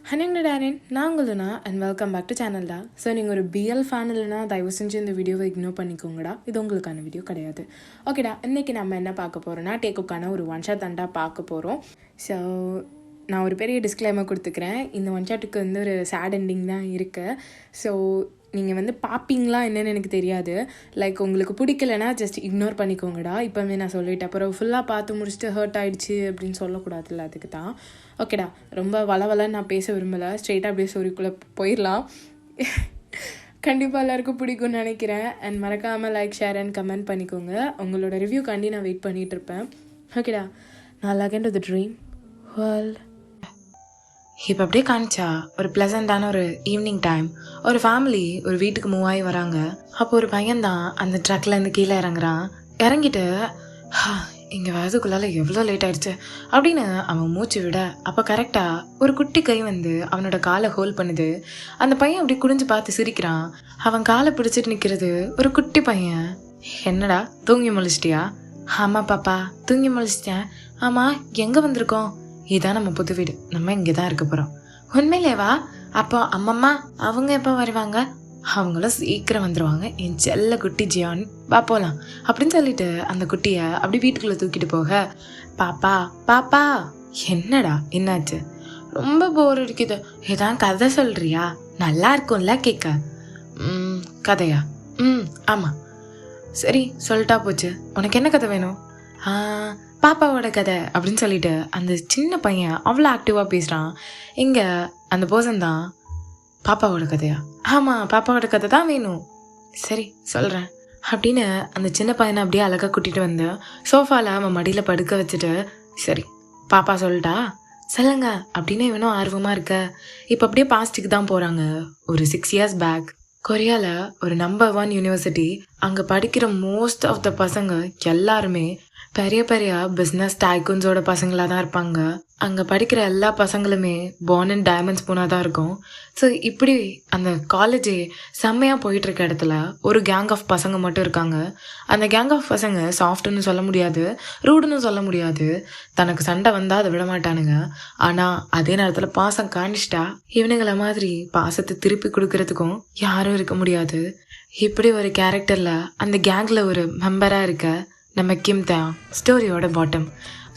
ஹனிங் டாரின் நான் உங்களுனா அண்ட் வெல்கம் பேக் டு சேனல்டா. ஸோ நீங்கள் ஒரு பிஎல் ஃபேன் இல்லைனா தயவு செஞ்சு இந்த வீடியோவை இக்னோர் பண்ணிக்கோங்கடா. இது உங்களுக்கான வீடியோ கிடையாது. ஓகேடா, இன்றைக்கி நம்ம என்ன பார்க்க போகிறோன்னா டேக்குக்கான ஒரு ஒன் ஷாட் தாண்டா பார்க்க போகிறோம். ஸோ நான் ஒரு பெரிய டிஸ்க்ளைமர் கொடுத்துக்கிறேன். இந்த ஒன் ஷாட்டுக்கு வந்து ஒரு சேட் எண்டிங் தான் இருக்குது. ஸோ நீங்கள் வந்து பார்ப்பீங்களா என்னென்னு எனக்கு தெரியாது. லைக் உங்களுக்கு பிடிக்கலைன்னா ஜஸ்ட் இக்னோர் பண்ணிக்கோங்கடா. இப்போவே நான் சொல்லிட்டேன். அப்புறம் ஃபுல்லாக பார்த்து முடிச்சுட்டு ஹர்ட் ஆகிடுச்சு அப்படின்னு சொல்லக்கூடாதுல்ல, அதுக்கு தான். ஓகேடா, ரொம்ப வளவலன்னு நான் பேச விரும்பலை. ஸ்ட்ரெயிட்டாக அப்படியே ஸ்டோரிக்குள்ளே போயிடலாம். கண்டிப்பாக எல்லாருக்கும் பிடிக்கும்னு நினைக்கிறேன். அண்ட் மறக்காமல் லைக், ஷேர் அண்ட் கமெண்ட் பண்ணிக்கோங்க. உங்களோட ரிவ்யூக்காண்டி நான் வெயிட் பண்ணிகிட்ருப்பேன். ஓகேடா, நான் log into the dream world. இப்போ அப்படியே காமிச்சா ஒரு ப்ளசண்டான ஒரு ஈவினிங் டைம். ஒரு ஃபேமிலி ஒரு வீட்டுக்கு மூவ் ஆகி வராங்க. அப்போ ஒரு பையன்தான் அந்த ட்ரக்லேருந்து கீழே இறங்குறான். இறங்கிட்டு இங்கே வரதுக்குள்ளால எவ்வளோ லேட் ஆயிடுச்சு அப்படின்னு அவன் மூச்சு விட, அப்போ கரெக்டாக ஒரு குட்டி கை வந்து அவனோட காலை ஹோல்ட் பண்ணுது. அந்த பையன் அப்படி குடிஞ்சு பார்த்து சிரிக்கிறான். அவன் காலை பிடிச்சிட்டு நிற்கிறது ஒரு குட்டி பையன். என்னடா தூங்கி முழிச்சிட்டியா? ஆமாம் பாப்பா, தூங்கி முழிச்சிட்டேன். ஆமாம், எங்கே வந்திருக்கோம்? இதான் நம்ம புது வீடு, நம்ம இங்கே தான் இருக்க போகிறோம். உண்மையிலேவா? அப்போ அம்மம்மா அவங்க எப்போ வருவாங்க? அவங்களும் சீக்கிரம் வந்துடுவாங்க. என் செல்ல குட்டி ஜியான், வா போகலாம் அப்படின்னு சொல்லிட்டு அந்த குட்டியை அப்படி வீட்டுக்குள்ளே தூக்கிட்டு போக, பாப்பா பாப்பா. என்னடா என்னாச்சு? ரொம்ப போர் அடிக்குது. ஏதான் கதை சொல்கிறியா? நல்லா இருக்கும்ல கேட்க. கதையா? ஆமாம். சரி, சொல்லிட்டா போச்சு. உனக்கு என்ன கதை வேணும்? பாப்பாவோட கதை அப்படின்னு சொல்லிட்டு அந்த சின்ன பையன் அவ்வளோ ஆக்டிவாக பேசுகிறான். இங்கே அந்த பர்சன் தான், பாப்பாவோட கதையா? ஆமாம், பாப்பாவோட கதை தான் வேணும். சரி சொல்கிறேன் அப்படின்னு அந்த சின்ன பையனை அப்படியே அழகாக கூட்டிகிட்டு வந்து சோஃபாவில் அவன் மடியில் படுக்க வச்சுட்டு, சரி பாப்பா சொல்லிட்டா சொல்லுங்க அப்படின்னு இவனும் ஆர்வமாக இருக்க. இப்போ அப்படியே பாஸ்ட்டுக்கு தான் போகிறாங்க. ஒரு 6 years பேக் கொரியாவில் ஒரு நம்பர் 1 யூனிவர்சிட்டி. அங்கே படிக்கிற மோஸ்ட் ஆஃப் த பசங்க எல்லாருமே பெரிய பெரிய பிஸ்னஸ் டைக்கூன்ஸோட பசங்களாக தான் இருப்பாங்க. அங்கே படிக்கிற எல்லா பசங்களுமே பார்ன் அண்ட் டைமண்ட் ஸ்பூனாக தான் இருக்கும். ஸோ இப்படி அந்த காலேஜே செம்மையாக போயிட்டுருக்க இடத்துல ஒரு கேங் ஆஃப் பசங்க மட்டும் இருக்காங்க. அந்த கேங் ஆஃப் பசங்க சாஃப்ட்டுன்னு சொல்ல முடியாது, ரூடுன்னு சொல்ல முடியாது. தனக்கு சண்டை வந்தால் அதை விட மாட்டானுங்க. ஆனால் அதே நேரத்தில் பாசம் காணிச்சிட்டா இவனுங்களை மாதிரி பாசத்தை திருப்பி கொடுக்கறதுக்கும் யாரும் இருக்க முடியாது. இப்படி ஒரு கேரக்டரில் அந்த கேங்கில் ஒரு மெம்பராக இருக்க நம்ம கிம் தான் ஸ்டோரியோட பாட்டம்.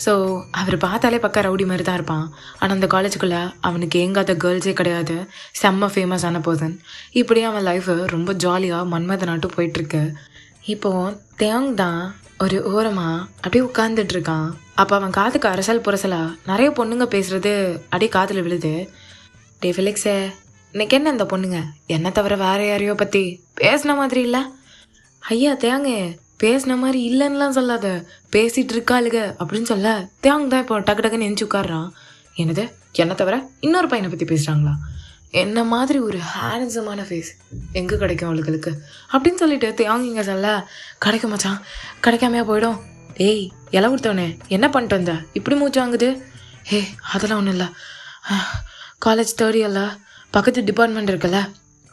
ஸோ அவர் பார்த்தாலே பக்கம் ரவுடி மாதிரி தான் இருப்பான். ஆனால் அந்த காலேஜுக்குள்ளே அவனுக்கு எங்காத கேர்ள்ஸே கிடையாது. செம்ம ஃபேமஸான பர்சன். இப்படியே அவன் லைஃபு ரொம்ப ஜாலியாக மன்மத நாட்டும் போயிட்டுருக்கு. இப்போது தேங் தான் ஒரு ஓரமாக அப்படியே உட்காந்துட்ருக்கான். அப்போ அவன் காதுக்கு அரசல் புரசலாக நிறைய பொண்ணுங்க பேசுகிறது அப்படியே காதில் விழுது. டே ஃபிலிக்ஸே, இன்னைக்கு என்ன இந்த பொண்ணுங்க என்னை தவிர வேறு யாரையோ பற்றி பேசின மாதிரி இல்லை? ஐயா தேங்க, பேசின மாதிரி இல்லைன்னுலாம் சொல்லாத, பேசிகிட்டு இருக்காளுக அப்படின்னு சொல்ல தேங்க தான் இப்போ டக்கு டக்குன்னு நெஞ்சு உட்காடுறான். என்னது, என்னை தவிர இன்னொரு பையனை பற்றி பேசுகிறாங்களா? என்ன மாதிரி ஒரு ஹேண்ட்ஸமான ஃபேஸ் எங்கே கிடைக்கும் அவளுகளுக்கு அப்படின்னு சொல்லிட்டு தேங்க இங்கே சொல்ல, கிடைக்கும் மச்சான், கிடைக்காமையா போயிடும். ஏய் இலை கொடுத்தவனே, என்ன பண்ணிட்டு வந்த இப்படி மூச்சு வாங்குது? அதெல்லாம் ஒன்றும் இல்லை. காலேஜ் 3rd yearல பக்கத்து டிபார்ட்மெண்ட் இருக்குல்ல.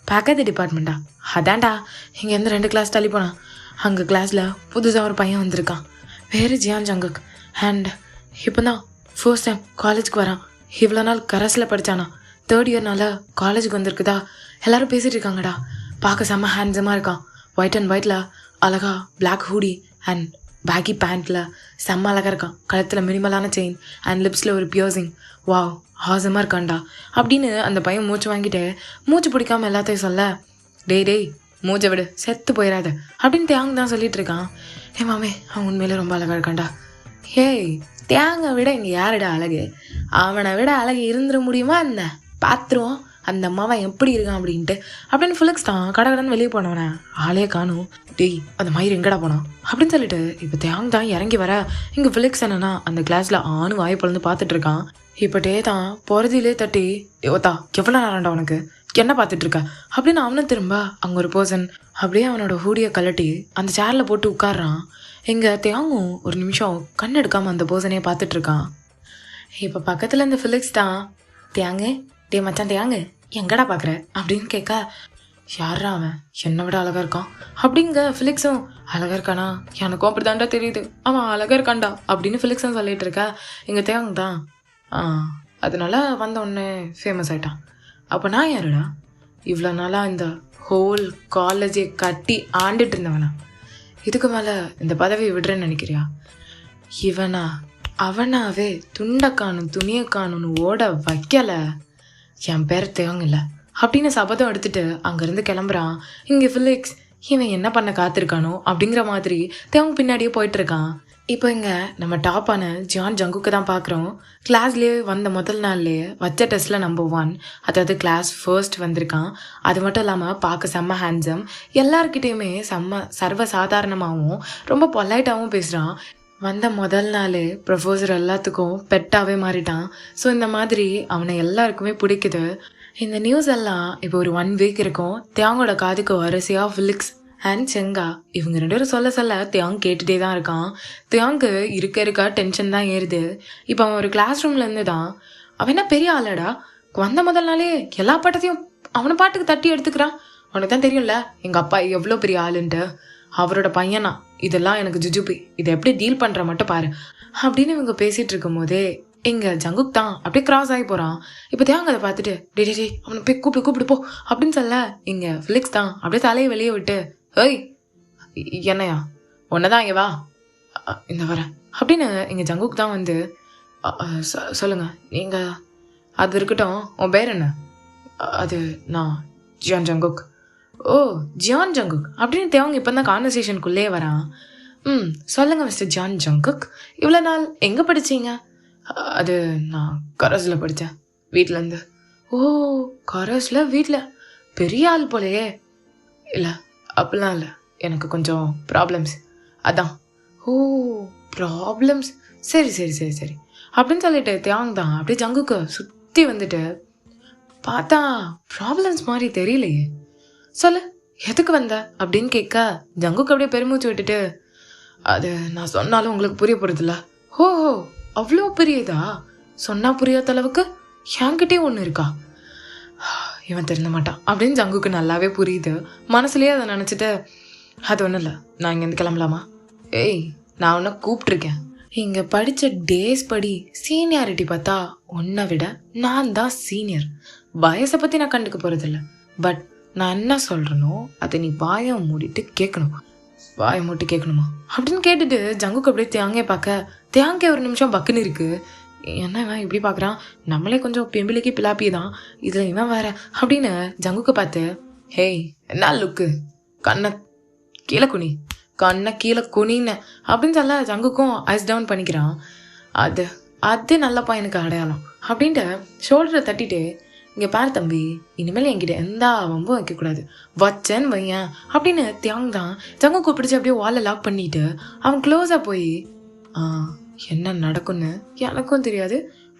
பக்கத்து டிபார்ட்மெண்ட்டா? அதான்டா, இங்கேருந்து 2 கிளாஸ் தள்ளி போனான். அங்கே கிளாஸில் புதுசாக ஒரு பையன் வந்திருக்கான், பேர் ஜியான் ஜங்குக். அண்ட் இப்போ தான் ஃபர்ஸ்ட் டைம் காலேஜுக்கு வரான். இவ்வளோ நாள் கரஸில் படித்தானா, 3rd yearனால காலேஜுக்கு வந்திருக்குதா. எல்லோரும் பேசிகிட்டு இருக்காங்கடா. பார்க்க செம்ம ஹேண்ட்ஸமாக இருக்கான். ஒயிட் அண்ட் ஒயிட்டில் அழகா பிளாக் ஹூடி அண்ட் பேக்கி பேண்ட்டில் செம்ம அழகாக இருக்கான். கழுத்தில் மினிமலான செயின் அண்ட் லிப்ஸில் ஒரு பியர்சிங். வாவ், ஆசமாக இருக்கான்டா அப்படின்னு அந்த பையன் மூச்சு வாங்கிட்டு மூச்சு பிடிக்காமல் எல்லாத்தையும் சொல்ல, டேய் மூச்சை விடு, செத்து போயிடாத அப்படின்னு தேங்க தான் சொல்லிட்டு இருக்கான். மாமே, அவன் உண்மையிலே ரொம்ப அழகாக இருக்கான்டா. தேங்க விட இங்கே யாரிட அழகு? அவனை விட அழகு இருந்துட முடியுமா என்ன? பார்த்துருவோம் அந்த அம்மாவன் எப்படி இருக்கான் அப்படின்ட்டு அப்படின்னு ஃபிலிக்ஸ் தான் கடகடன்னு வெளியே போனவனே ஆளே காணும். டேய் அந்த மயிர் எங்கடா போனான் அப்படின்னு சொல்லிட்டு இப்போ தேங்க தான் இறங்கி வர, இங்கே ஃபிலிக்ஸ் என்னன்னா அந்த கிளாஸில் ஆணு வாய் பொழுது பார்த்துட்டு இருக்கான். இப்போ டே தான் போகிறதிலே தட்டி, ஓத்தா எவ்வளோ நேரம்டா உனக்கு, என்ன பார்த்துட்டு இருக்க அப்படின்னு அவனும் திரும்ப அங்கே ஒரு பர்சன் அப்படியே அவனோட ஹூடியை கலட்டி அந்த சேரில் போட்டு உட்காடுறான். எங்கே தேங்கும் ஒரு நிமிஷம் கண் எடுக்காமல் அந்த பர்சனையே பார்த்துட்ருக்கான். இப்போ பக்கத்தில் இந்த ஃபிலிக்ஸ் தான், தேங்க டே மச்சான் தேங்க எங்கடா பார்க்குற அப்படின்னு கேட்க, யாரா அவன் என்னை விட அழகாக இருக்கான் அப்படிங்க ஃபிலிக்ஸும், அழகாக இருக்கானா? எனக்கும் அப்படி தாண்டா தெரியுது, அவன் அழகாக இருக்கான்டா அப்படின்னு ஃபிலிக்ஸும் சொல்லிட்டு இருக்கா. எங்கள் தேங்க தான், அதனால வந்த உடனே ஃபேமஸ் ஆகிட்டான். அப்போ நான் யாருடா? இவ்வளோ நாளாக இந்த ஹோல் காலேஜை கட்டி ஆண்டுட்டு இருந்தவனா? இதுக்கு மேலே இந்த பதவியை விடுறேன்னு நினைக்கிறியா? இவனா அவனாவே துண்டை காணும் துணியை காணும்னு ஓட வைக்கலை. என் பேர் தேவங்கில்லை அப்படின்னு சபதம் எடுத்துட்டு அங்கேருந்து கிளம்புறான். இங்கே ஃபிலிக்ஸ் இவன் என்ன பண்ண காத்திருக்கானோ அப்படிங்கிற மாதிரி தேவங்க பின்னாடியே போயிட்டு இருக்கான். இப்போ இங்கே நம்ம டாப்பான ஜான் ஜங்குக்கு தான் பார்க்குறோம். கிளாஸ்லேயே வந்த முதல் நாள்லேயே வச்ச டெஸ்ட்டில் நம்பர் 1, அதாவது கிளாஸ் ஃபர்ஸ்ட் வந்திருக்கான். அது மட்டும் இல்லாமல் பார்க்க செம்ம ஹேண்ட்ஸம், எல்லாருக்கிட்டேயுமே செம்ம சர்வ சாதாரணமாகவும் ரொம்ப பொலைட்டாகவும் பேசுகிறான். வந்த முதல் நாள் ப்ரொஃபஸர் எல்லாத்துக்கும் பெட்டாகவே மாறிட்டான். ஸோ இந்த மாதிரி அவனை எல்லாருக்குமே பிடிக்குது. இந்த நியூஸ் எல்லாம் இப்போ ஒரு 1 வீக் இருக்கும். தேங்கோட காதுக்கு வரிசையாக ஃபிலிக்ஸ் அண்ட் செங்கா இவங்க 2 பேரும் சொல்ல தேங் கேட்டுகிட்டே தான் இருக்கான். தேங்கு இருக்க டென்ஷன் தான் ஏறுது. இப்போ அவன் ஒரு கிளாஸ் ரூம்லேருந்து தான் அவன் என்ன பெரிய ஆளாடா, வந்த முதல் நாளே எல்லா பாட்டத்தையும் அவனை பாட்டுக்கு தட்டி எடுத்துக்கிறான். அவனுக்கு தான் தெரியும்ல எங்கள் அப்பா எவ்வளோ பெரிய ஆளுன்ட்டு. அவரோட பையனா இதெல்லாம் எனக்கு ஜுஜுபி, இதை எப்படி டீல் பண்ணுற மட்டும் பாரு அப்படின்னு இவங்க பேசிகிட்டு இருக்கும் போதே இங்கே ஜங்குக் தான் அப்படியே கிராஸ் ஆகி போகிறான். இப்போ தேங்க அதை பார்த்துட்டு டே அவனை போய் கூப்பிடு போ அப்படின்னு சொல்ல இங்கே ஃபிலிக்ஸ் தான் அப்படியே தலையை வெளியே விட்டு ஏய் என்னையா ஒன்னதான் இங்கே வா இந்த வரேன் அப்படின்னு இங்கே ஜங்குக் தான் வந்து சொல்லுங்கள் நீங்கள் அது இருக்கட்டும், உன் பேர் என்ன? அது நான் ஜியான் ஜங்குக். ஓ ஜியான் ஜங்குக் அப்படின்னு தேவங்க இப்போ தான் கான்வர்சேஷனுக்குள்ளே வரான். சொல்லுங்கள் மிஸ்டர் ஜியான் ஜங்குக், இவ்வளோ நாள் எங்கே படித்தீங்க? அது நான் கரஸில் படித்தேன் வீட்டிலேருந்து. ஓ கரஸில் வீட்டில் பெரிய ஆள் போலையே. இல்லை அப்படிலாம் இல்லை, எனக்கு கொஞ்சம் ப்ராப்ளம்ஸ் அதான். ஓ ப்ராப்ளம்ஸ், சரி அப்படின்னு சொல்லிட்டு தேங் தான் அப்படியே ஜங்குக்கு சுற்றி வந்துட்டு பார்த்தா ப்ராப்ளம்ஸ் மாதிரி தெரியலையே. சொல்லு எதுக்கு வந்த அப்படின்னு கேட்க ஜங்குக்கு அப்படியே பெருமூச்சு விட்டுட்டு அது நான் சொன்னாலும் உங்களுக்கு புரிய போகிறதில்ல. ஓஹோ அவ்வளோ பெரியதா? சொன்னால் புரியாத அளவுக்கு என்கிட்டே ஒன்று இருக்கா? இவன் தெரிஞ்ச மாட்டான் அப்படின்னு ஜங்குக்கு நல்லாவே புரியுது. மனசுலேயே அதை நினச்சிட்டு அது ஒன்றும் இல்லை, நான் இங்கேருந்து கிளம்பலாமா? ஏய் நான் உன்னை கூப்பிட்ருக்கேன். இங்கே படித்த டேஸ் படி சீனியாரிட்டி பார்த்தா உன்னை விட நான் தான் சீனியர். வயசை பற்றி நான் கண்டுக்க போகிறதில்ல. பட் நான் என்ன சொல்கிறேனோ அதை நீ வாயை மூடிட்டு கேட்கணும். வாயை மூட்டு கேட்கணுமா அப்படின்னு கேட்டுட்டு ஜங்குக்கு அப்படியே தேங்கே பார்க்க தேங்கே ஒரு நிமிஷம் பக்குன்னு இருக்குது. என்ன இவன் இப்படி பார்க்குறான், நம்மளே கொஞ்சம் பெம்பிளிக்கு பிலாப்பி தான், இதில் இவன் வேற அப்படின்னு ஜங்குக்கு பார்த்து ஹேய் என்ன லுக்கு, கண்ணை கீழே குனின்னு அப்படின்னு சொல்ல ஜங்குக்கும் ஐஸ் டவுன் பண்ணிக்கிறான். அது நல்ல பையனுக்கு அடையாளம் அப்படின்ட்டு ஷோல்டரை தட்டிட்டு இங்கே பாரு தம்பி, இனிமேல் என்கிட்ட எந்த வம்பும் வைக்கக்கூடாது, வச்சேன்னு வையன் அப்படின்னு தியாங் தான் ஜங்குக்கு பிடிச்சி அப்படியே வாலை லாக் பண்ணிட்டு அவன் க்ளோஸாக போய் என்ன நடக்கும்னு எனக்கும் தெரியாது,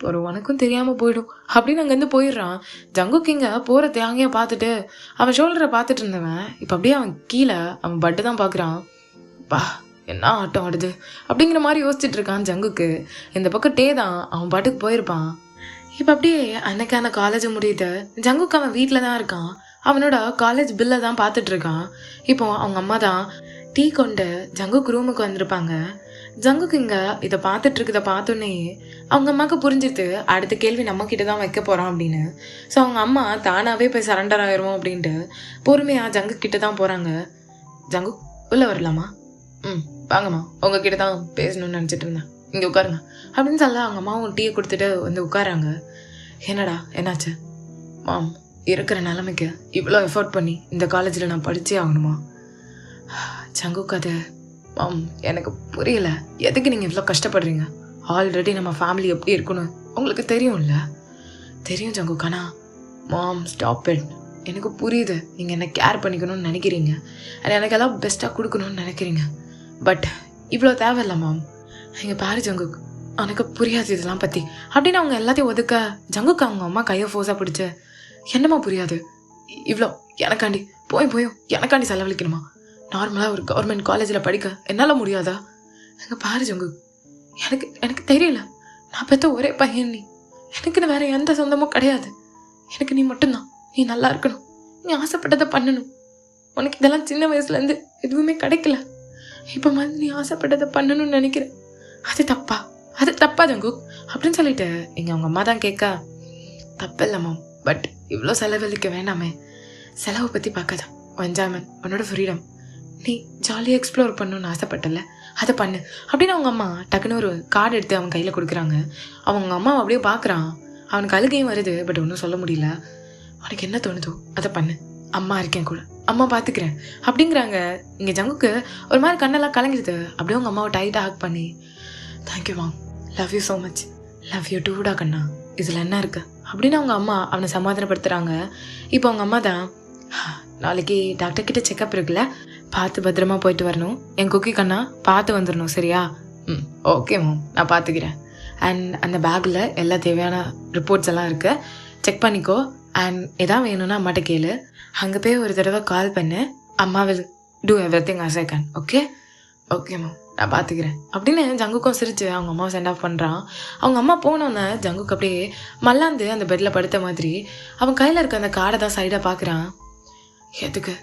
ஒரு உனக்கும் தெரியாமல் போயிடும் அப்படின்னு அங்கேருந்து போயிடுறான். ஜங்குக்கு இங்கே போகிற தேங்கையை பார்த்துட்டு அவன் ஷோல்டரை பார்த்துட்டு இருந்தவன் இப்போ அப்படியே அவன் கீழே அவன் பட்டு தான் பார்க்குறான். பா என்ன ஆட்டம் ஆடுது அப்படிங்கிற மாதிரி யோசிச்சுட்டு இருக்கான் ஜங்குக்கு. இந்த பக்கம் டே தான் அவன் பாட்டுக்கு போயிருப்பான். இப்போ அப்படியே அன்னைக்கான காலேஜ் முடியுது. ஜங்குக்கு அவன் வீட்டில் தான் இருக்கான். அவனோட காலேஜ் பில்லை தான் பார்த்துட்டு இருக்கான். இப்போ அவங்க அம்மா தான் டீ கொண்டு ஜங்குக்கு ரூமுக்கு வந்திருப்பாங்க. ஜங்குக்கு இங்கே இதை பார்த்துட்டு இருக்கதை பார்த்தோன்னே அவங்க அம்மாவுக்கு புரிஞ்சுது அடுத்த கேள்வி நம்மக்கிட்ட தான் வைக்க போகிறோம் அப்படின்னு. ஸோ அவங்க அம்மா தானாகவே போய் சரண்டர் ஆயிரும் அப்படின்ட்டு பொறுமையாக ஜங்கு கிட்ட தான் போகிறாங்க. ஜங்கு உள்ளே வரலாமா? வாங்கம்மா, உங்ககிட்ட தான் பேசணும்னு நினச்சிட்டு இருந்தேன், இங்கே உட்காருங்க அப்படின்னு சொல்ல அவங்க அம்மாவும் டீயை கொடுத்துட்டு வந்து உட்காராங்க. என்னடா என்னாச்சு? மாம், இருக்கிற நிலைமைக்கு இவ்வளோ எஃபோர்ட் பண்ணி இந்த காலேஜில் நான் படித்தே ஆகணுமா? ஜங்குக்கு அது மாம் எனக்கு புரியல, எதுக்கு நீங்கள் இவ்வளோ கஷ்டப்படுறீங்க? ஆல்ரெடி நம்ம ஃபேமிலி எப்படி இருக்கணும் உங்களுக்கு தெரியும்ல? தெரியும் ஜங்குக்கானா. மாம் ஸ்டாப் இட், எனக்கு புரியுது நீங்கள் என்ன கேர் பண்ணிக்கணும்னு நினைக்கிறீங்க, எனக்கு எல்லாம் பெஸ்ட்டாக கொடுக்கணும்னு நினைக்கிறீங்க. பட் இவ்வளோ தேவையில்ல மாம். இங்கே பாரு ஜங்குக், எனக்கு புரியாது இதெல்லாம் பற்றி அப்படின்னு அவங்க எல்லாத்தையும் ஒதுக்க ஜங்குக்கு அவங்க அம்மா கையை ஃபோர்ஸாக பிடிச்சி என்னம்மா புரியாது, இவ்வளோ எனக்காண்டி போயும் எனக்காண்டி செலவழிக்கணுமா? நார்மலாக ஒரு கவர்மெண்ட் காலேஜில் படிக்க என்னால் முடியாதா? எங்கள் பாரு ஜங்கு, எனக்கு தெரியல, நான் பெற்ற ஒரே பையன் நீ, எனக்குன்னு வேற எந்த சொந்தமும் கிடையாது, எனக்கு நீ மட்டும்தான், நீ நல்லா இருக்கணும், நீ ஆசைப்பட்டதை பண்ணணும், உனக்கு இதெல்லாம் சின்ன வயசுலேருந்து எதுவுமே கிடைக்கல, இப்போ மாதிரி நீ ஆசைப்பட்டதை பண்ணணும்னு நினைக்கிறேன், அது தப்பா அது தப்பா ஜங்குக் அப்படின்னு சொல்லிட்டு இங்கே அவங்க அம்மா தான் கேட்க, தப்பு இல்லைம்மா, பட் இவ்வளோ செலவழிக்க வேணாமே, செலவை பற்றி பார்க்காத, என்ஜாய்மெண்ட், உன்னோட ஃப்ரீடம், நீ ஜாலியாக எக்ஸ்ப்ளோர் பண்ணணும்னு ஆசைப்பட்டல, அதை பண்ணு அப்படின்னு அவங்க அம்மா டக்குன்னு ஒரு கார்டு எடுத்து அவன் கையில் கொடுக்குறாங்க. அவங்க அம்மா அப்படியே பார்க்குறான். அவனுக்கு அழுகையும் வருது, பட் ஒன்றும் சொல்ல முடியல. அவனுக்கு என்ன தோணுதோ அதை பண்ணு, அம்மா இருக்கேன் கூட, அம்மா பார்த்துக்கிறேன் அப்படிங்கிறாங்க. இங்கே ஜங்குக்கு ஒரு மாதிரி கண்ணெல்லாம் கலங்கிடுது. அப்படியே அவங்க அம்மாவை டைட்டாக ஹக் பண்ணி, thank you ma'am, love you so much, love you டூடா கண்ணா, இதில் என்ன இருக்கு அப்படின்னு அவங்க அம்மா அவனை சமாதானப்படுத்துகிறாங்க. இப்போ அவங்க அம்மா தான், நாளைக்கு டாக்டர் கிட்ட செக்கப் இருக்குல்ல, பார்த்து பத்திரமா போயிட்டு வரணும், என் குக்கி கண்ணா பார்த்து வந்துடணும், சரியா? ஓகே மேம், நான் பார்த்துக்கிறேன். அண்ட் அந்த பேக்கில் எல்லா தேவையான ரிப்போர்ட்ஸ் எல்லாம் இருக்குது, செக் பண்ணிக்கோ. அண்ட் எதாவது வேணும்னா அம்மாட்ட கேளு, அங்கே போய் ஒரு தடவை கால் பண்ணு, அம்மா will do everything as I can. Okay okay ma'am, நான் பார்த்துக்கிறேன் அப்படின்னு ஜங்குக்கும் சிரிச்சு அவங்க அம்மாவை சென்ட் ஆஃப் பண்ணுறான். அவங்க அம்மா போனோன்னே ஜங்குக்கு அப்படியே மல்லாந்து அந்த பெட்டில் படுத்த மாதிரி அவன் கையில் இருக்க அந்த கார்டை தான் சைடாக பார்க்குறான். எதுக்கு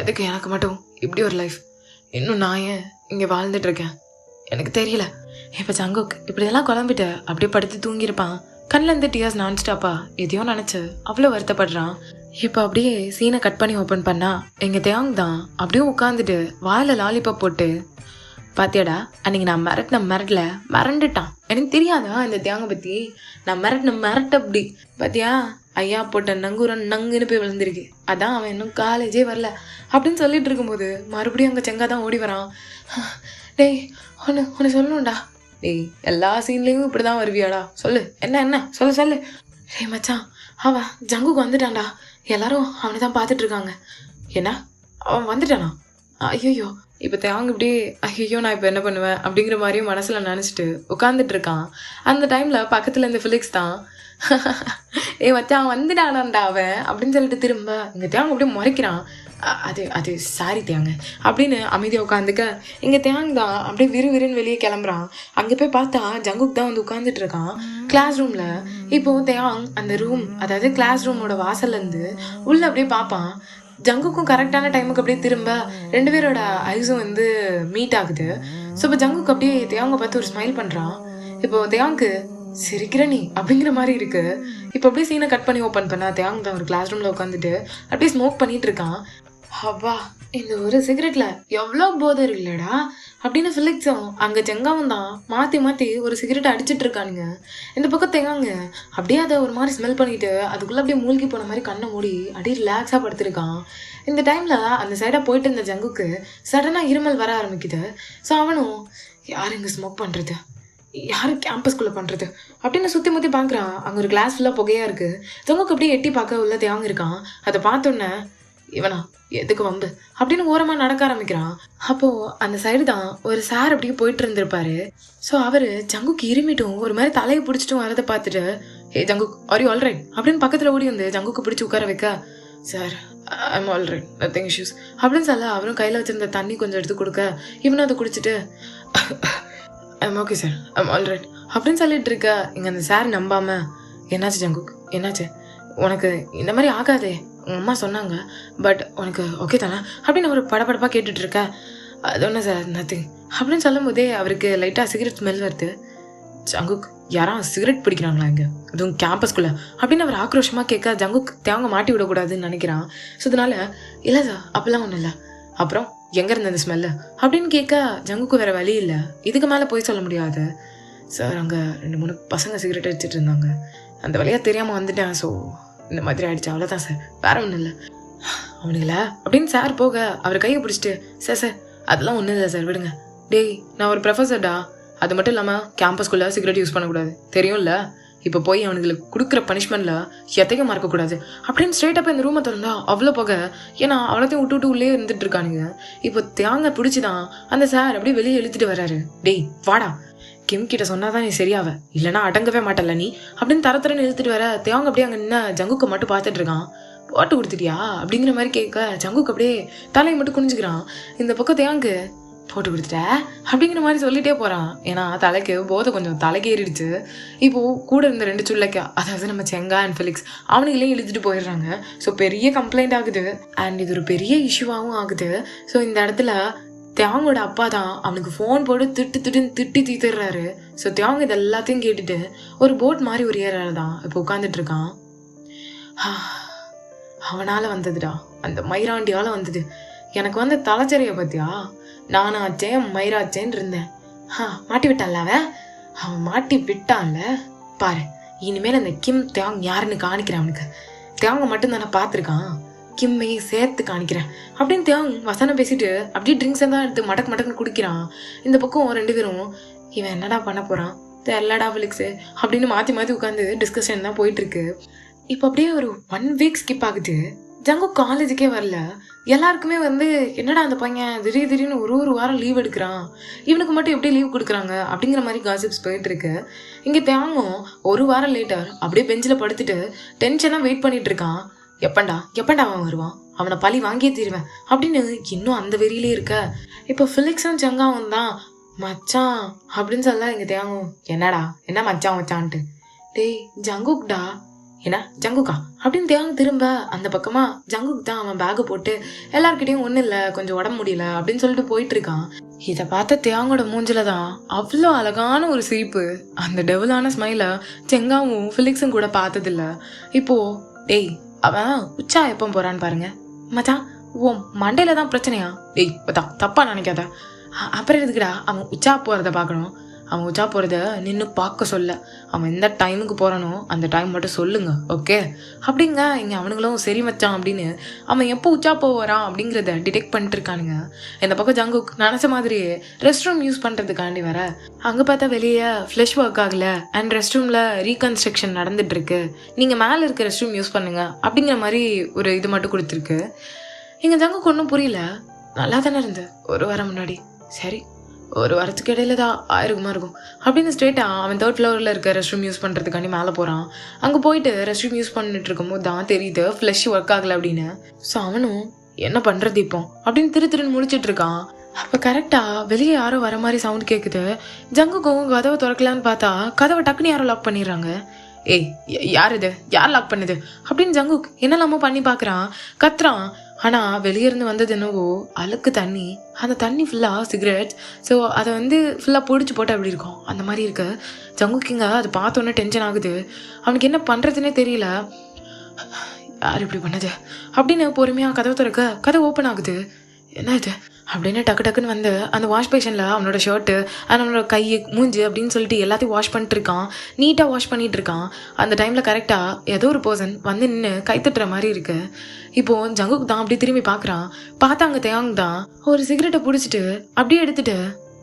எதுக்கு எனக்கு மட்டும் இப்படி ஒரு லைஃப், இன்னும் நான் ஏன் இங்கே வாழ்ந்துட்டுருக்கேன் எனக்கு தெரியல. இப்போ ஜங்குக் இப்படியெல்லாம் குழம்பிட்டு அப்படியே படுத்து தூங்கியிருப்பான். கண்ணில் இருந்து டியர்ஸ் நான் ஸ்டாப்பா எதையோ நினச்சி அவ்வளோ வருத்தப்படுறான். இப்போ அப்படியே சீனை கட் பண்ணி ஓப்பன் பண்ணா எங்கள் தேங் தான் அப்படியே உட்காந்துட்டு வாயில் லாலிபாப் போட்டு, பாத்தியாடா அன்னைக்கு நான் மிரட்டல மிரண்டுட்டான், எனக்கு தெரியாதா இந்த தேங்க பற்றி, நான் மிரட்ட அப்படி பாத்தியா, ஐயா போட்ட நங்குரன் நங்குன்னு போய் விழுந்திருக்கு, அதான் அவன் இன்னும் காலேஜே வரல அப்படின்னு சொல்லிட்டு இருக்கும்போது மறுபடியும் அங்கே செங்கா தான் ஓடி வரான். டேய் ஒன்று சொல்லணும்டா, டேய் எல்லா சீன்லேயும் இப்படி தான் வருவியாடா, சொல்லு என்ன சொல்லு. டேய் மச்சான், அவன் ஜங்குக்கு வந்துட்டான்டா, எல்லாரும் அவனை தான் பார்த்துட்டு இருக்காங்க. என்ன அவன் வந்துட்டானா? ஐயோ இப்போ தேங்க இப்படி ஐயோ நான் இப்போ என்ன பண்ணுவேன் அப்படிங்கிற மாதிரியும் மனசில் நினச்சிட்டு உட்காந்துட்டு இருக்கான். அந்த டைமில் பக்கத்தில் இந்த ஃபிலிக்ஸ் தான், மச்சான் வந்துட்டானான்டா அவன் அப்படின்னு சொல்லிட்டு திரும்ப இங்கே தேங்க அப்படியே முறைக்கிறான். அது சாரி தேங்க அப்படின்னு அமைதியாக உட்காந்துக்க இங்கே தேங்க தான் அப்படியே விறுவிறுன்னு வெளியே கிளம்புறான். அங்கே போய் பார்த்தா ஜங்குக் தான் வந்து உட்காந்துட்டு இருக்கான் கிளாஸ் ரூமில். இப்போ தேங் அந்த ரூம், அதாவது கிளாஸ் ரூமோட வாசல்லேருந்து உள்ளே அப்படியே பார்ப்பான். ஜங்குக்கும் கரெக்டான டைமுக்கு அப்படியே திரும்ப ரெண்டு பேரோட ஐஸும் வந்து மீட் ஆகுது. ஸோ இப்போ ஜங்குக்கு அப்படியே தேங்க பார்த்து ஒரு ஸ்மைல் பண்ணுறான். இப்போ தேங்க்கு சிரிக்கிற நீ அப்படிங்கிற மாதிரி இருக்கு. இப்போ அப்படியே சீனை கட் பண்ணி ஓப்பன் பண்ணா தேங்க தான் ஒரு கிளாஸ் ரூமில் உட்காந்துட்டு அப்படியே ஸ்மோக் பண்ணிட்டு இருக்கான். அப்பா இந்த ஒரு சிகரெட்ல எவ்வளோ போதை இல்லடா அப்படின்னு ஃபிலிக்ஸும் அங்கே செங்காவும் தான் மாற்றி ஒரு சிகரெட் அடிச்சிட்டு இருக்கானுங்க. இந்த பக்கம் தேங்காங்க அப்படியே அதை ஒரு மாதிரி ஸ்மெல் பண்ணிட்டு அதுக்குள்ளே அப்படியே மூழ்கி போன மாதிரி கண்ணை மூடி அப்படியே ரிலாக்ஸாக படுத்திருக்கான். இந்த டைமில் அந்த சைடாக போயிட்டு இருந்த ஜங்குக்கு சடனாக இருமல் வர ஆரம்பிக்குது. ஸோ அவனும் யார் இங்கே ஸ்மோக் பண்ணுறது, யார் கேம்பஸ்குள்ளே பண்ணுறது அப்படின்னு சுற்றி முற்றி பார்க்குறான். அங்கே ஒரு கிளாஸ் ஃபுல்லாக புகையாக இருக்குது. ஜங்குக்கு அப்படியே எட்டி பார்க்க உள்ள தேங்க இருக்கான். அதை பார்த்தோன்னே இவனா எதுக்கு வம்பு அப்படின்னு ஓரமாக நடக்க ஆரம்பிக்கிறான். அப்போது அந்த சைடு தான் ஒரு சார் அப்படியே போயிட்டு இருந்திருப்பாரு. ஸோ அவர் ஜங்குக்கு இருமிட்டும் ஒரு மாதிரி தலையை பிடிச்சிட்டும் வரதை பார்த்துட்டு, ஜங்குக் ஆர் யூ ஆல்ரைட் அப்படின்னு பக்கத்தில் ஓடி வந்து ஜங்குக்கு பிடிச்சி உட்கார வைக்க, sir I'm alright nothing issues அப்படின்னு சொல்ல அவரும் கையில் வச்சிருந்த தண்ணி கொஞ்சம் எடுத்து கொடுக்க இவனும் அதை குடிச்சிட்டு I'm okay sir I'm alright அப்படின்னு சொல்லிட்டு இருக்க. இங்கே அந்த சார் நம்பாம, என்னாச்சு ஜங்குக் என்னாச்சு, உனக்கு இந்த மாதிரி ஆகாதே, உங்கள் அம்மா சொன்னாங்க, பட் உனக்கு ஓகே தானே அப்படின்னு அவர் படப்படப்பாக கேட்டுட்டு இருக்க. அது ஒன்றும் சார் நத்திங் அப்படின்னு சொல்லும் போதே அவருக்கு லைட்டாக சிகரெட் ஸ்மெல் வருது. ஜங்குக் யாரும் சிகரெட் பிடிக்கிறாங்களா இங்கே, அதுவும் கேம்பஸ்குள்ளே அப்படின்னு அவர் ஆக்ரோஷமாக கேட்க ஜங்குக் தேங்க மாட்டி விடக்கூடாதுன்னு நினைக்கிறான். ஸோ அதனால இல்லை சார் அப்பெல்லாம் ஒன்றும் இல்லை, அப்புறம் எங்கே இருந்த அந்த ஸ்மெல்லு அப்படின்னு கேட்க ஜங்குக்கு வேறு வழி இல்லை, இதுக்கு மேலே போய் சொல்ல முடியாது. சார் அங்கே 2-3 பசங்க சிகரெட் அடிச்சிட்டு இருந்தாங்க, அந்த வழியாக தெரியாமல் வந்துட்டேன், ஸோ இந்த மாதிரி ஆயிடுச்சு, அவ்வளோதான் சார், வேற ஒன்றும் இல்லை. அவனுங்கள அப்படின்னு சார் போக அவர் கையை பிடிச்சிட்டு, சார் அதெல்லாம் ஒன்றும் இல்லை சார் விடுங்க. டேய் நான் ஒரு ப்ரொஃபஸர்டா, அது மட்டும் இல்லாமல் கேம்பஸ்குள்ளே சிகரெட் யூஸ் பண்ணக்கூடாது தெரியும்ல, இப்போ போய் அவனுங்களுக்கு கொடுக்குற பனிஷ்மெண்ட்டில் எத்தையும் மறக்கக்கூடாது அப்படின்னு ஸ்ட்ரெயிட்டாக இந்த ரூமை திறந்தா அவ்வளோ போக, ஏன்னா அவ்வளோத்தையும் விட்டு உள்ளே இருந்துட்டு இருக்கானுங்க. இப்போ தேங்க பிடிச்சி தான் அந்த சார் அப்படியே வெளியே இழுத்துட்டு வர்றாரு. டேய் வாடா, கிம் கிட்ட சொன்னாதான் நீ சரியாவ, இல்லைன்னா அடங்கவே மாட்டல நீ அப்படின்னு தரத்தரன்னு இழுத்துட்டு வர. தேங்க அப்படியே அங்கே நின்று ஜங்குக்கு மட்டும் பார்த்துட்டு இருக்கான். போட்டு கொடுத்துட்டியா அப்படிங்கிற மாதிரி கேட்க ஜங்குக்கு அப்படியே தலையை மட்டும் குனிஞ்சுக்கிறான். இந்த பக்கம் தேங்கு போட்டு கொடுத்துட்ட அப்படிங்கிற மாதிரி சொல்லிட்டே போகிறான். ஏன்னா தலைக்கு போதை கொஞ்சம் தலைக்கேறிடுச்சு. இப்போது கூட இருந்த 2 சுள்ளைக்கா, அதாவது நம்ம செங்கா அண்ட் ஃபிலிக்ஸ், அவனுங்களே இழுத்துட்டு போயிடுறாங்க. ஸோ பெரிய கம்ப்ளைண்ட் ஆகுது அண்ட் இது ஒரு பெரிய இஷ்யூவாகவும் ஆகுது. ஸோ இந்த இடத்துல தியாங்கோட அப்பா தான் அவனுக்கு ஃபோன் போட்டு திட்டுன்னு திட்டி தீத்துறாரு. ஸோ தியாங் இது எல்லாத்தையும் கேட்டுட்டு ஒரு போட் மாதிரி ஒரு ஏரியால தான் இப்போ உட்காந்துட்டு இருக்கான். அவனால வந்ததுடா, அந்த மயிராண்டியால வந்தது. எனக்கு வந்து தலைச்சரிய பத்தியா, நானாச்சேன் மயிராச்சேன்னு இருந்தேன். மாட்டி விட்டான்ல அவன் மாட்டி விட்டான்ல பாரு. இனிமேல் அந்த கிம் தியாங் யாருன்னு காணிக்கிறேன். அவனுக்கு தியாங்க மட்டும் தானே பார்த்துருக்கான், கிம்மையும் சேர்த்து காணிக்கிறேன் அப்படின்னு தியாங் வசனம் பேசிட்டு அப்படியே ட்ரிங்க்ஸ் தான் எடுத்து மடக்குன்னு குடிக்கிறான். இந்த பக்கம் 2 பேரும் இவன் என்னடா பண்ண போறான் தெரியலடா ஃபிலிக்ஸு அப்படின்னு மாற்றி உட்காந்து டிஸ்கஷன் தான் போயிட்டு இருக்கு. இப்போ அப்படியே ஒரு 1 வீக் ஸ்கிப் ஆகுது. ஜங்குக் காலேஜுக்கே வரல. எல்லாருக்குமே வந்து என்னடா அந்த பையன் திடீர்னு ஒரு வாரம் லீவ் எடுக்கிறான், இவனுக்கு மட்டும் எப்படி லீவ் கொடுக்குறாங்க அப்படிங்கிற மாதிரி காசிப்ஸ் போயிட்டு இருக்கு. இங்கே தியாங்கும் 1 வாரம் லேட்டர் அப்படியே பெஞ்சில் படுத்துட்டு டென்ஷனாக வெயிட் பண்ணிட்டு இருக்கான். எப்பண்டா அவன் வருவான், அவனை பழி வாங்கியே தீருவேன் அப்படின்னு இன்னும் அந்த வெறியிலே இருக்க. இப்போ ஃபிலிக்ஸும் ஜங்காவும் தான் மச்சான் அப்படின்னு சொல்ல இங்கே தியாங்கும் என்னடா என்ன மச்சான்ட்டு, டேய் ஜங்குக்டா. ஏன்னா ஜங்குக்கா அப்படின்னு தியாங் திரும்ப அந்த பக்கமா ஜங்குக் தான் அவன் பேக்கை போட்டு எல்லார்கிட்டையும் ஒன்றும் இல்லை கொஞ்சம் உடம்பு முடியல அப்படின்னு சொல்லிட்டு போயிட்டு இருக்கான். இதை பார்த்த தியாங்கோட மூஞ்சில தான் அவ்வளோ அழகான ஒரு சிரிப்பு. அந்த டெவலான ஸ்மைல செங்காவும் ஃபிலிக்ஸும் கூட பார்த்ததில்ல. இப்போ டேய் அவன் உச்சா எப்போ போறான்னு பாருங்க மச்சான், ஓ மண்டையில தான் பிரச்சனையா? டேய் தப்பா நினைக்காத. அப்புறம் எதுக்குடா அவன் உச்சா போறத பார்க்கணும்? அவன் உச்சா போகிறத நின்று பார்க்க சொல்ல, அவன் எந்த டைமுக்கு போகிறானோ அந்த டைம் மட்டும் சொல்லுங்க ஓகே அப்படிங்க. இங்கே அவனுங்களும் சரி மச்சான் அப்படின்னு அவன் எப்போ உச்சா போகிறான் அப்படிங்கிறத டிடெக்ட் பண்ணிட்டு இருக்கானுங்க. இந்த பக்கம் ஜங்குக் நினச்ச மாதிரியே ரெஸ்ட் ரூம் யூஸ் பண்ணுறதுக்காண்டி வர அங்கே பார்த்தா வெளியே ஃப்ளஷ் ஒர்க் ஆகலை அண்ட் ரெஸ்ட் ரூமில் ரீகன்ஸ்ட்ரக்ஷன் நடந்துட்டு இருக்கு, நீங்கள் மேலே இருக்க ரெஸ்ட் ரூம் யூஸ் பண்ணுங்க அப்படிங்கிற மாதிரி ஒரு இது மட்டும் கொடுத்துருக்கு. இங்கே ஜங்குக் ஒன்றும் புரியல. நல்லா தானே இருந்து 1 வாரம் முன்னாடி, சரி 1 வாரத்துக்கு இடையில தான் ஆயிருக்குமா இருக்கும் அப்படின்னு ஸ்ட்ரெயிட்டாக அவன் 3rd ஃப்ளோரில் இருக்க ரெஸ்ட் ரூம் யூஸ் பண்ணுறதுக்காண்டி மேலே போகிறான். அங்கே போயிட்டு ரெஸ்ட் ரூம் யூஸ் பண்ணிட்டு இருக்கும்போது தான் தெரியுது ஃப்ளஷ் ஒர்க் ஆகலை அப்படின்னு. ஸோ அவனும் என்ன பண்ணுறது இப்போ அப்படின்னு திருன்னு முழிச்சிட்டு இருக்கான். அப்போ கரெக்டாக வெளியே யாரோ வர மாதிரி சவுண்ட் கேட்குது. ஜங்குக்கும் கதவை திறக்கலான்னு பார்த்தா கதவை டக்குன்னு யாரோ லாக் பண்ணிடுறாங்க. ஏய் யார் இது, யார் லாக் பண்ணுது அப்படின்னு ஜங்குக் என்னெல்லாமோ பண்ணி பார்க்குறான், கத்துறான். ஆனால் வெளியே இருந்து வந்தது என்னவோ அழுக்கு தண்ணி. அந்த தண்ணி ஃபுல்லாக சிகரெட். ஸோ அதை வந்து ஃபுல்லாக பிடிச்சி போட்டு அப்படி இருக்கும் அந்த மாதிரி இருக்கு. ஜங்குக்கிங்க அதை பார்த்தோன்னே டென்ஷன் ஆகுது. அவனுக்கு என்ன பண்ணுறதுன்னே தெரியல. யார் இப்படி பண்ணது அப்படின்னு பொறுமையாக கதவை திறக்க கதை ஓப்பன் ஆகுது. என்ன இது அப்படின்னு டக்குன்னு வந்து அந்த வாஷ் பேஷனில் அவனோட ஷர்ட்டு அவனோட கை மூஞ்சி அப்படின்னு சொல்லிட்டு எல்லாத்தையும் வாஷ் பண்ணிட்டு இருக்கான். நீட்டாக வாஷ் பண்ணிட்டு இருக்கான். அந்த டைமில் கரெக்டாக ஏதோ ஒரு பர்சன் வந்து நின்று கை தட்டுற மாதிரி இருக்கு. இப்போது ஜங்குக் தான் அப்படியே திரும்பி பார்க்குறான். பார்த்தா அங்கே தியாங் தான் ஒரு சிகரெட்டை பிடிச்சிட்டு அப்படியே எடுத்துட்டு,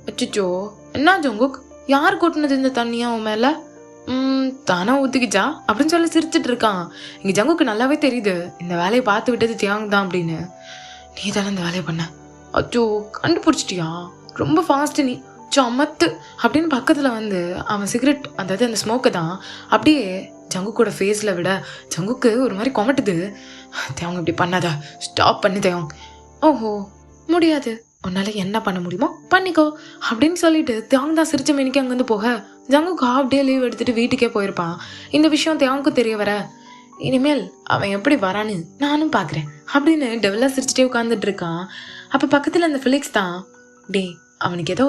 அச்சிச்சோ என்ன ஜங்குக் யார் கொட்டினது இந்த தண்ணியா உன் மேலே, தானா ஊற்றிக்கிச்சா அப்படின்னு சொல்லி சிரிச்சிட்டு இருக்கான். இங்கே ஜங்குக்கு நல்லாவே தெரியுது இந்த வேலையை பார்த்து விட்டது தியாங் தான் அப்படின்னு. நீ தானே இந்த வேலையை பண்ண, அச்சோ கண்டுபிடிச்சிட்டியா, ரொம்ப ஃபாஸ்ட்டு நீ சமத்து அப்படின்னு பக்கத்தில் வந்து அவன் சிகரெட் அதாவது அந்த ஸ்மோக்கை தான் அப்படியே ஜங்குக்கோட ஃபேஸில் விட ஜங்குக்கு ஒரு மாதிரி கொமட்டுது. தேவங்க இப்படி பண்ணாதா, ஸ்டாப் பண்ணி தேவங்க. ஓஹோ முடியாது, உன்னால என்ன பண்ண முடியுமோ பண்ணிக்கோ அப்படின்னு சொல்லிட்டு தேவங்க தான் சிரிச்ச மேனிக்கு அங்கேருந்து போக ஜங்குக்கு ஹாஃப் டே லீவ் எடுத்துகிட்டு வீட்டுக்கே போயிருப்பான். இந்த விஷயம் தேவங்களுக்கும் தெரிய வர இனிமேல் அவன் எப்படி வரான்னு நானும் பார்க்குறேன் அப்படின்னு டெவலாக சிரிச்சிட்டே உட்காந்துட்டு இருக்கான். அப்போ பக்கத்தில் அந்த ஃபிலிக்ஸ் தான், டே அவனுக்கு ஏதோ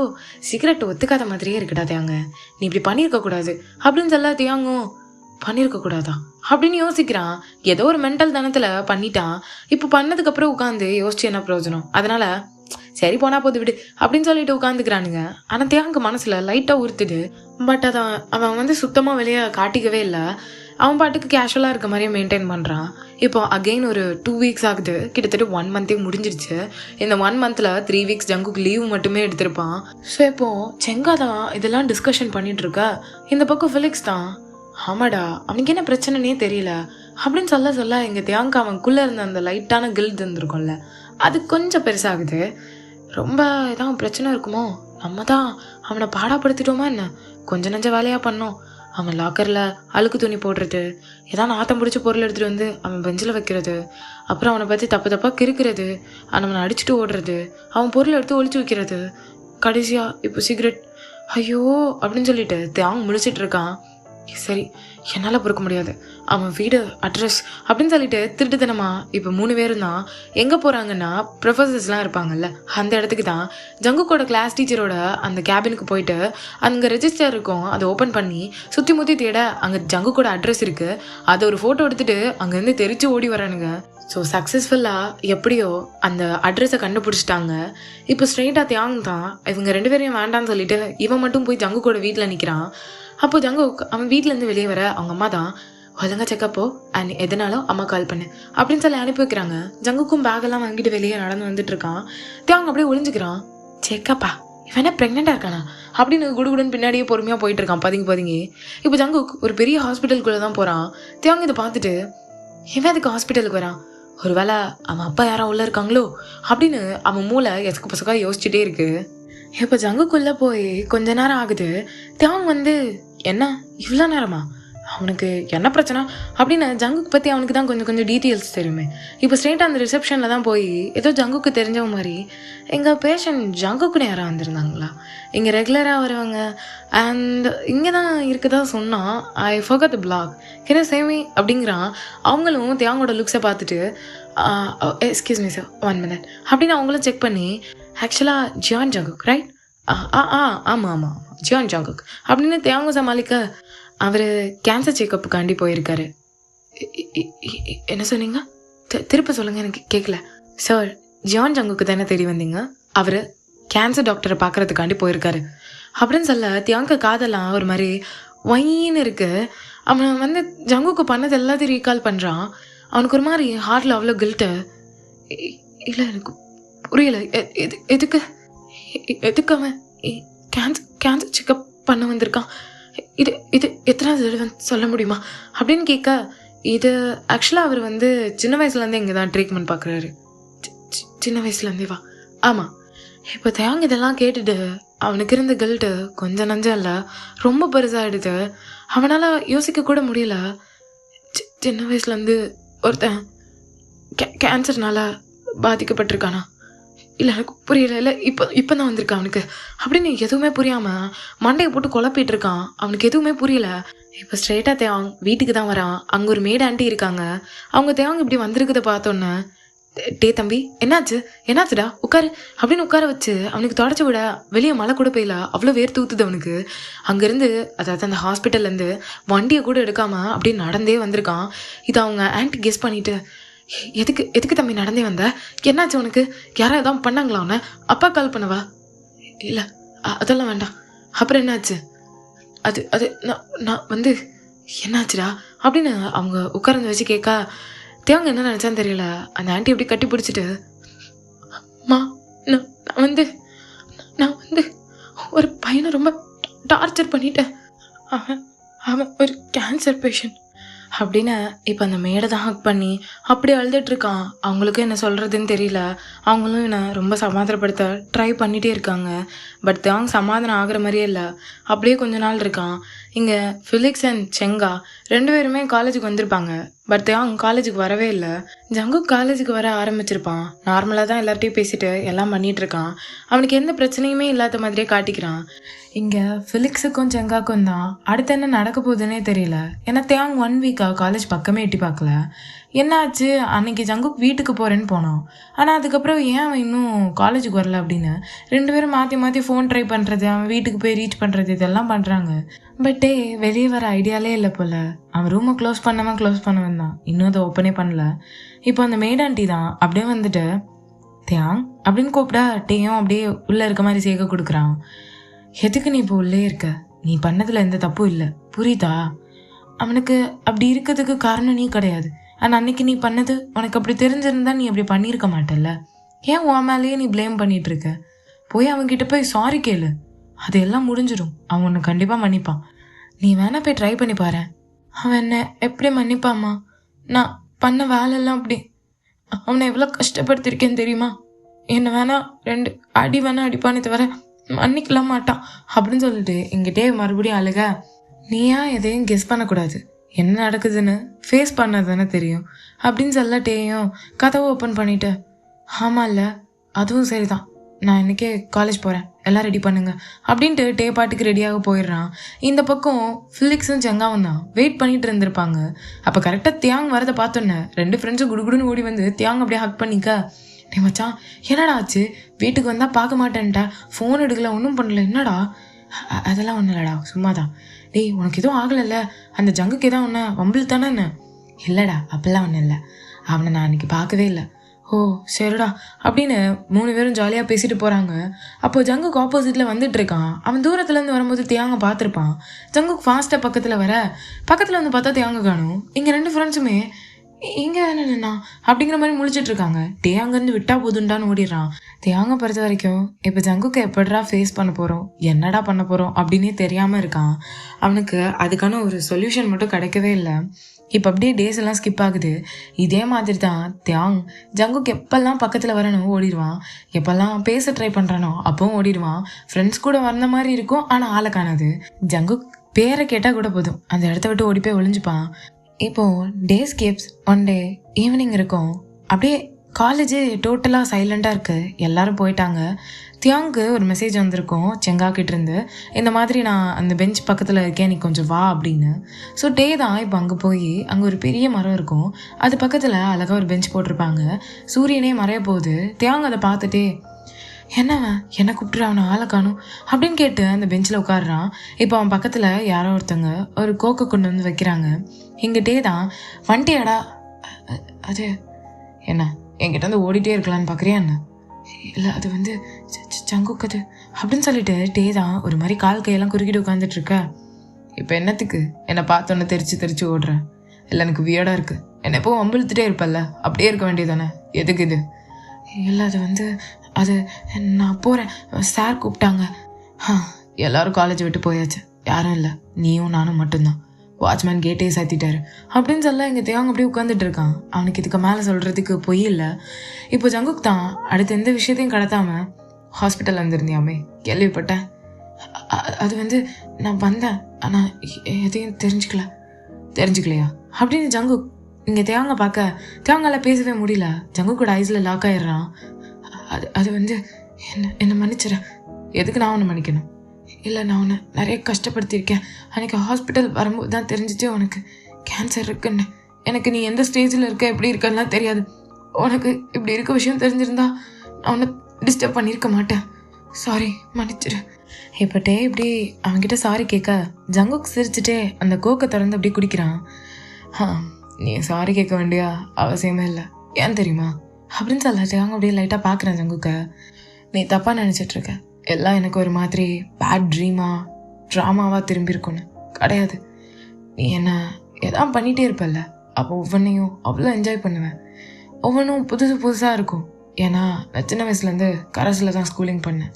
சிகரெட் ஒத்துக்காத மாதிரியே இருக்குடா தேங்க, நீ இப்படி பண்ணியிருக்கக்கூடாது அப்படின்னு சொல்ல தியாங்கும் பண்ணியிருக்கக்கூடாதா அப்படின்னு யோசிக்கிறான். ஏதோ ஒரு மென்டல் தனத்தில் பண்ணிட்டான். இப்போ பண்ணதுக்கப்புறம் உட்காந்து யோசிச்சு என்ன பிரயோஜனம், அதனால சரி போனா போது விடு அப்படின்னு சொல்லிட்டு உட்காந்துக்கிறானுங்க. ஆனால் தியாங்க மனசில் லைட்டாக உறுத்துது. பட் அதை அவன் வந்து சுத்தமாக வெளியே காட்டிக்கவே இல்லை. அவன் பாட்டுக்கு கேஷுவலாக இருக்க மாதிரியே மெயின்டைன் பண்ணுறான். இப்போ அகெயின் ஒரு 2 வீக்ஸ் ஆகுது, கிட்டத்தட்ட 1 மந்த்தே முடிஞ்சிருச்சு. இந்த 1 மந்தில் 3 வீக்ஸ் ஜங்குக்கு லீவ் மட்டுமே எடுத்திருப்பான். ஸோ இப்போது செங்கா தான் இதெல்லாம் டிஸ்கஷன் பண்ணிட்டு இருக்க. இந்த பக்கம் ஃபிலிக்ஸ் தான், ஆமாடா அவனுக்கு என்ன பிரச்சனைனே தெரியல அப்படின்னு சொல்ல எங்கள் தியாங்கா அவனுக்குள்ளே இருந்த அந்த லைட்டான கில்ட் இருந்திருக்கும்ல அது கொஞ்சம் பெருசாகுது. ரொம்ப ஏதாவது பிரச்சனை இருக்குமோ, நம்ம தான் அவனை பாடாப்படுத்திட்டோமா என்ன, கொஞ்சம் நஞ்ச வேலையாக பண்ணோம். அவன் லாக்கரில் அழுக்கு துணி போடுறது, ஏதாவது நாத்தம் பிடிச்ச பொருள் எடுத்துகிட்டு வந்து அவன் பெஞ்சில் வைக்கிறது, அப்புறம் அவனை பற்றி தப்பாக கிறுக்கிறது, அவனை அடிச்சுட்டு ஓடுறது, அவன் பொருளை எடுத்து ஒழிச்சு வைக்கிறது, கடைசியாக இப்போ சிகரெட். ஐயோ அப்படின்னு சொல்லிட்டு தேங்க முடிச்சிட்டு இருக்கான். சரி, என்னால் பொறுக்க முடியாது. அவன் வீடு அட்ரஸ் அப்படின்னு சொல்லிட்டு திருட்டுத்தனமா இப்போ 3 பேரும் தான் எங்கே போகிறாங்கன்னா ப்ரொஃபஸர்ஸ்லாம் இருப்பாங்கல்ல அந்த இடத்துக்கு தான் ஜங்குக்கோட கிளாஸ் டீச்சரோட அந்த கேபினுக்கு போயிட்டு அங்கே ரெஜிஸ்டர் இருக்கும் அதை ஓப்பன் பண்ணி சுற்றி முற்றி தேட அங்கே ஜங்குக்கோட அட்ரஸ் இருக்குது. அதை ஒரு ஃபோட்டோ எடுத்துகிட்டு அங்கேருந்து தெரிச்சு ஓடி வரானுங்க. ஸோ சக்ஸஸ்ஃபுல்லாக எப்படியோ அந்த அட்ரஸை கண்டுபிடிச்சிட்டாங்க. இப்போ ஸ்ட்ரெயிட்டாக தியாங் தான் இவங்க 2 பேரையும் வேண்டான்னு சொல்லிட்டு இவன் மட்டும் போய் ஜங்குக்கோட வீட்டில் நிற்கிறான். அப்போ ஜங்குக் அவன் வீட்டிலேருந்து வெளியே வர அவங்க அம்மா தான் ஒழுங்கா செக்கப்போ அண்ட் எதனாலும் அம்மா கால் பண்ணு அப்படின்னு சொல்லி அனுப்பி வைக்கிறாங்க. ஜங்குக்கும் பேக்கெல்லாம் வாங்கிட்டு வெளியே நடந்து வந்துட்டு இருக்கான். தியாங் அப்படியே ஒளிஞ்சுக்கிறான். செக்கப்பா இவன் என்ன ப்ரெக்னெண்ட்டாக இருக்கானா அப்படின்னு குடுகுடன் பின்னாடியே பொறுமையாக போயிட்டு இருக்கான் பதுங்கி. இப்போ ஜங்குக் ஒரு பெரிய ஹாஸ்பிட்டலுக்குள்ளே தான் போகிறான். தியாங் இதை பார்த்துட்டு இவன் அதுக்கு ஹாஸ்பிட்டலுக்கு வரான், ஒரு வேளை அவன் அப்பா யாரும் உள்ளே இருக்காங்களோ அப்படின்னு அவன் மூளை எசக்கு பசக்கா யோசிச்சுட்டே இருக்கு. இப்போ ஜங்குக்குள்ளே போய் கொஞ்ச நேரம் ஆகுது. தியாங் என்ன இவ்வளோ நேரமா, அவனுக்கு என்ன பிரச்சனை அப்படின்னு ஜங்குக்கு பற்றி அவனுக்கு தான் கொஞ்சம் டீட்டெயில்ஸ் தெரியுமே. இப்போ ஸ்ட்ரெயிட்டாக அந்த ரிசப்ஷனில் தான் போய் ஏதோ ஜங்குக்கு தெரிஞ்சவங்க மாதிரி எங்கள் பேஷண்ட் ஜங்குக்குன்னு யாராக வந்திருந்தாங்களா, இங்கே ரெகுலராக வருவாங்க அண்ட் இங்கே தான் இருக்குதா சொன்னால் I forgot the black can you save me அப்படிங்கிறான். அவங்களும் தியாங்கோட லுக்ஸை பார்த்துட்டு எக்ஸ்கியூஸ் மீ சார் 1 minute அப்படின்னு அவங்களும் செக் பண்ணி ஆக்சுவலாக ஜியான் ஜங்குக் ரைட் ஆமாம் ஜியான் ஜங்குக் அப்படின்னு தியாங்க சமாளிக்க அவர் கேன்சர் செக்கப்புக்காண்டி போயிருக்காரு. என்ன சொன்னீங்க, திருப்ப சொல்லுங்கள், எனக்கு கேட்கல. சார் ஜியான் ஜங்குக்கு தானே தெரிய வந்தீங்க, அவர் கேன்சர் டாக்டரை பார்க்குறதுக்காண்டி போயிருக்காரு அப்படின்னு சொல்ல தியாங்க காதெல்லாம் ஒரு மாதிரி ஒயின்னு இருக்கு. அவன் ஜங்குக்கு பண்ணது எல்லாத்தையும் ரீகால் பண்ணுறான். அவனுக்கு ஒரு மாதிரி ஹார்ட்டில் அவ்வளோ கில்ட்டு. இல்லை எனக்கு புரியல, எதுக்கு அவன் கேன்சர் செக்கப் பண்ண வந்திருக்கான், இது எத்தனை தடவை சொல்ல முடியுமா அப்படின்னு கேட்க, இது ஆக்சுவலாக அவர் சின்ன வயசுலேருந்தே இங்கே தான் ட்ரீட்மெண்ட் பார்க்குறாரு. சின்ன வயசுலேருந்தே வா. ஆமாம். இப்போ தேங்க இதெல்லாம் கேட்டுட்டு அவனுக்கு இருந்த கில்ட்டு கொஞ்சம் நஞ்சம் இல்லை, ரொம்ப பெருசாகிடுது. அவனால் யோசிக்க கூட முடியல. சின்ன வயசுலேருந்து ஒருத்தன் கேன்சர்னால பாதிக்கப்பட்டிருக்கானா, இல்லை எனக்கு புரியல, இல்லை இப்போ தான் வந்திருக்கான் அவனுக்கு அப்படின்னு எதுவுமே புரியாமல் மண்டையை போட்டு குழப்பிட்டு இருக்கான். அவனுக்கு எதுவுமே புரியல. இப்போ ஸ்ட்ரெயிட்டாக தேவாங் வீட்டுக்கு தான் வரான். அங்கே ஒரு மேட் ஆண்டி இருக்காங்க. அவங்க தேவாங் இப்படி வந்திருக்கிறத பார்த்தோன்னே, டே தம்பி என்னாச்சுடா உட்காரு அப்படின்னு உட்கார வச்சு அவனுக்கு தொடச்சி விட வெளியே மழை கூட பெய்யல, அவ்வளோ வேர்த்து ஊற்றுது அவனுக்கு. அங்கேருந்து அதாவது அந்த ஹாஸ்பிட்டல்லேருந்து வண்டியை கூட எடுக்காமல் அப்படியே நடந்தே வந்திருக்கான். இதை அவங்க ஆண்டி கெஸ் பண்ணிவிட்டு, எதுக்கு தம்பி நடந்தே வந்த, என்னாச்சு உனக்கு, யாராவது எதாவது பண்ணாங்களா அவனை, அப்பா கால் பண்ணவா, இல்லை அதெல்லாம் வேண்டாம், அப்புறம் என்னாச்சு, அது நான் என்னாச்சுடா அப்படின்னு அவங்க உட்கார்ந்து வச்சு கேட்க, தேவங்க என்ன நினச்சான்னு தெரியல. அந்த ஆண்டி எப்படி கட்டி பிடிச்சிட்டு, மா நான் ஒரு பையனை ரொம்ப டார்ச்சர் பண்ணிட்டேன், அவன் ஒரு கேன்சர் பேஷண்ட் அப்படின்னு இப்போ அந்த மேடை தான் ஹக் பண்ணி அப்படி அழுதுட்ருக்கான். அவங்களுக்கும் என்ன சொல்கிறதுன்னு தெரியல. அவங்களும் என்னை ரொம்ப சமாதானப்படுத்த ட்ரை பண்ணிகிட்டே இருக்காங்க. பட் தேவாங் சமாதானம் ஆகிற மாதிரியே இல்லை. அப்படியே கொஞ்ச நாள் இருக்கான். இங்கே ஃபிலிக்ஸ் அண்ட் செங்கா 2 பேருமே காலேஜுக்கு வந்திருப்பாங்க. பட் தேவாங் காலேஜுக்கு வரவே இல்லை. ஜங்குக் காலேஜுக்கு வர ஆரம்பிச்சிருப்பான். நார்மலாக தான் எல்லார்ட்டையும் பேசிட்டு எல்லாம் பண்ணிகிட்ருக்கான். அவனுக்கு எந்த பிரச்சனையுமே இல்லாத மாதிரியே காட்டிக்கிறான். இங்கே ஃபிலிக்ஸுக்கும் செங்காக்கும் தான் அடுத்து என்ன நடக்க போகுதுன்னே தெரியல. ஏன்னா தேவாங் 1 வீக்காக காலேஜ் பக்கமே எட்டி பார்க்கல. என்னாச்சு, அன்னைக்கு ஜங்குக் வீட்டுக்கு போகிறேன்னு போனோம். ஆனால் அதுக்கப்புறம் ஏன் அவன் இன்னும் காலேஜுக்கு வரல அப்படின்னு 2 பேரும் மாற்றி ஃபோன் ட்ரை பண்ணுறது, அவன் வீட்டுக்கு போய் ரீச் பண்ணுறது, இதெல்லாம் பண்ணுறாங்க. பட்டே வெளியே வர ஐடியாலே இல்லை போல். அவன் ரூமை க்ளோஸ் பண்ணவன் தான், இன்னும் அதை ஓப்பனே பண்ணல. இப்போ அந்த மேடாண்டி தான் அப்படியே வந்துட்டு தேவாங் அப்படின்னு கூப்பிட்டா டேயும் அப்படியே உள்ளே இருக்க மாதிரி சேர்க்க கொடுக்குறான். எதுக்கு நீ இப்போ உள்ளே இருக்க, நீ பண்ணதில் எந்த தப்பும் இல்லை, புரியுதா? அவனுக்கு அப்படி இருக்கிறதுக்கு காரணம் நீ கிடையாது. ஆனால் அன்னைக்கு நீ பண்ணது உனக்கு அப்படி தெரிஞ்சிருந்தா நீ அப்படி பண்ணியிருக்க மாட்டல்ல. ஏன் உன் மேலேயே நீ ப்ளேம் பண்ணிட்டு இருக்க? போய் அவன்கிட்ட போய் சாரி கேளு, அது எல்லாம் முடிஞ்சிடும். அவன் உன்னை கண்டிப்பாக மன்னிப்பான். நீ வேணா போய் ட்ரை பண்ணி பாரு. அவன் என்ன எப்படி மன்னிப்பாம்மா? நான் பண்ண வேலையெல்லாம் அப்படி அவனை எவ்வளோ கஷ்டப்படுத்திருக்கேன்னு தெரியுமா? என்னை வேணா 2 அடி வேணா அடிப்பானே தவிர மன்னிக்கலாம் மாட்டான் அப்படின்னு சொல்லிட்டு எங்கிட்டே மறுபடியும் அழுக. நீயா எதையும் கெஸ் பண்ணக்கூடாது, என்ன நடக்குதுன்னு ஃபேஸ் பண்ணது தானே தெரியும் அப்படின்னு சொல்லட்டேயும் கதவை ஓப்பன் பண்ணிட்டு, ஆமாம் இல்லை அதுவும் சரிதான், நான் இன்றைக்கே காலேஜ் போகிறேன், எல்லாம் ரெடி பண்ணுங்க அப்படின்ட்டு டே பாட்டுக்கு ரெடியாக போயிடுறான். இந்த பக்கம் ஃபிலிக்ஸும் செங்காவும் தான் வெயிட் பண்ணிட்டு இருந்திருப்பாங்க. அப்போ கரெக்டாக தியாங் வரதை பார்த்தோன்னே 2 ஃப்ரெண்ட்ஸும் குடுகுடுன்னு ஓடி வந்து தியாங் அப்படியே ஹக் பண்ணிக்க, டே மச்சான் என்னடா ஆச்சு, வீட்டுக்கு வந்தால் பார்க்க மாட்டேன்ட்டா, ஃபோன் எடுக்கல, ஒன்றும் பண்ணல, என்னடா? அதெல்லாம் ஒன்றும் இல்லைடா, சும்மா தான். டேய் உனக்கு எதுவும் ஆகலைல்ல, அந்த ஜங்குக்கு எதாவது ஒன்று வம்பில் தானே என்ன? இல்லைடா அப்படிலாம் ஒன்றும் இல்லை, அவனை நான் அன்றைக்கி பார்க்கவே இல்லை. ஓ சரிடா அப்படின்னு 3 பேரும் ஜாலியாக பேசிட்டு போகிறாங்க. அப்போ ஜங்குக்கு ஆப்போசிட்டில் வந்துட்டு இருக்கான். அவன் தூரத்துலேருந்து வரும்போது தியாங்க பார்த்துருப்பான். ஜங்குக்கு ஃபாஸ்ட்டாக பக்கத்தில் வந்து பார்த்தா தியாங்க காணும். இங்கே 2 ஃப்ரெண்ட்ஸுமே இங்கே என்னண்ணா அப்படிங்கிற மாதிரி முழிச்சிட்டு இருக்காங்க. தியாங்கன்னு விட்டா போதுண்டான்னு ஓடிடுறான். தியாங்க பொறுத்த வரைக்கும் இப்போ ஜங்குக்கு எப்படிடா ஃபேஸ் பண்ண போகிறோம், என்னடா பண்ண போகிறோம் அப்படின்னே தெரியாமல் இருக்கான். அவனுக்கு அதுக்கான ஒரு சொல்யூஷன் மட்டும் கிடைக்கவே இல்லை. இப்போ அப்படியே டேஸ் எல்லாம் ஸ்கிப் ஆகுது. இதே மாதிரி தான் தியாங் ஜங்குக்கு எப்பெல்லாம் பக்கத்தில் வரணும் ஓடிடுவான், எப்பெல்லாம் பேச ட்ரை பண்ணுறானோ அப்பவும் ஓடிடுவான். ஃப்ரெண்ட்ஸ் கூட வந்த மாதிரி இருக்கும், ஆனால் ஆளை காணாது. ஜங்குக் பேரை கேட்டால் கூட போதும் அந்த இடத்த விட்டு ஓடி போய் ஒளிஞ்சுப்பான். இப்போது டே ஸ்கேப்ஸ் ஒன் டே ஈவினிங் இருக்கும். அப்படியே காலேஜு டோட்டலாக சைலண்ட்டாக இருக்குது, எல்லோரும் போயிட்டாங்க. தியாங்க்கு ஒரு மெசேஜ் வந்திருக்கும் செங்கா கிட்டேருந்து, இந்த மாதிரி நான் அந்த பெஞ்ச் பக்கத்தில் இருக்கேன், நீ கொஞ்சம் வா அப்படின்னு. ஸோ டே தான் இப்போ அங்கே போய் அங்கே ஒரு பெரிய மரம் இருக்கும், அது பக்கத்தில் அழகாக ஒரு பெஞ்ச் போட்டிருப்பாங்க. சூரியனே மறைய போகுது. தியாங் அதை பார்த்துட்டே என்னவன் என்னை கூப்பிட்டு அவனை ஆளை காணும் அப்படின்னு கேட்டு அந்த பெஞ்சில் உட்காடுறான். இப்போ அவன் பக்கத்தில் யாரோ ஒருத்தங்க ஒரு கோக்கை கொண்டு வந்து வைக்கிறாங்க. எங்கிட்டே தான் வண்டியாடா, அது என்ன என்கிட்ட வந்து ஓடிட்டே இருக்கலான்னு பார்க்குறியா என்ன? இல்லை அது வந்து சங்குக்கது அப்படின்னு சொல்லிட்டு டே தான் ஒரு மாதிரி கால் கையெல்லாம் குறுக்கிட்டு உட்காந்துட்ருக்க. இப்போ என்னத்துக்கு என்னை பார்த்தோன்னே தெரிச்சு ஓடுறேன்? இல்லை எனக்கு வியர்டாக இருக்குது, என்னை எப்போ வம்பிழுத்துட்டே இருப்பல்ல, அப்படியே இருக்க வேண்டியதானே, எதுக்கு இது? இல்லை அது நான் போகிறேன், சார் கூப்பிட்டாங்க. எல்லோரும் காலேஜ் விட்டு போயாச்சு, யாரும் இல்லை, நீயும் நானும் மட்டும்தான். வாட்ச்மேன் கேட்டே சாத்திட்டாரு அப்படின்னு சொல்ல எங்கள் தியாங் அப்படியே உட்காந்துட்டு இருக்கான். அவனுக்கு இதுக்கு மேலே சொல்கிறதுக்கு பொய் இல்லை. இப்போ ஜங்குக் தான் அடுத்த எந்த விஷயத்தையும் கடத்தாமல் ஹாஸ்பிட்டல் வந்திருந்தியாமே, கேள்விப்பட்டேன். அது வந்து நான் வந்தேன், ஆனால் எதையும் தெரிஞ்சுக்கலையா அப்படின்னு ஜங்குக் இங்கே தியாங்க பார்க்க தியாங்கால பேசவே முடியல. ஜங்குக்கோட ஐஸில் லாக் ஆயிடுறான். அது வந்து என்னை மன்னிச்சிட. எதுக்கு நான் ஒன்று மன்னிக்கணும்? இல்லை நான் உன்னை நிறைய கஷ்டப்படுத்தியிருக்கேன். அன்றைக்கி ஹாஸ்பிட்டல் வரும்போது தான் தெரிஞ்சிச்சு உனக்கு கேன்சர் இருக்குன்னு. எனக்கு நீ எந்த ஸ்டேஜில் இருக்க எப்படி இருக்கன்னுலாம் தெரியாது. உனக்கு இப்படி இருக்க விஷயம் தெரிஞ்சிருந்தா நான் உன்னை டிஸ்டர்ப் பண்ணியிருக்க மாட்டேன். சாரி, மன்னிச்சிடு. இப்போட்டே இப்படி அவன்கிட்ட சாரி கேட்க ஜங்குக் சிரிச்சுட்டே அந்த கோக்கை திறந்து அப்படி குடிக்கிறான். நீ சாரி கேட்க வேண்டிய அவசியமே இல்லை, ஏன் தெரியுமா அப்படின்னு சொல்லாச்சு. அவங்க அப்படியே லைட்டாக பார்க்குறேன் ஜங்குக்க. நீ தப்பாக நினச்சிட்ருக்க, எல்லாம் எனக்கு ஒரு மாதிரி பேட் ட்ராமாவாக திரும்பியிருக்குன்னு. கிடையாது, நீ என்ன எதாவது பண்ணிகிட்டே இருப்பல்ல, அப்போ ஒவ்வொன்றையும் அவ்வளோ என்ஜாய் பண்ணுவேன். ஒவ்வொன்றும் புதுசாக இருக்கும். ஏன்னா நான் சின்ன வயசுலேருந்து கரஸில் தான் ஸ்கூலிங் பண்ணேன்.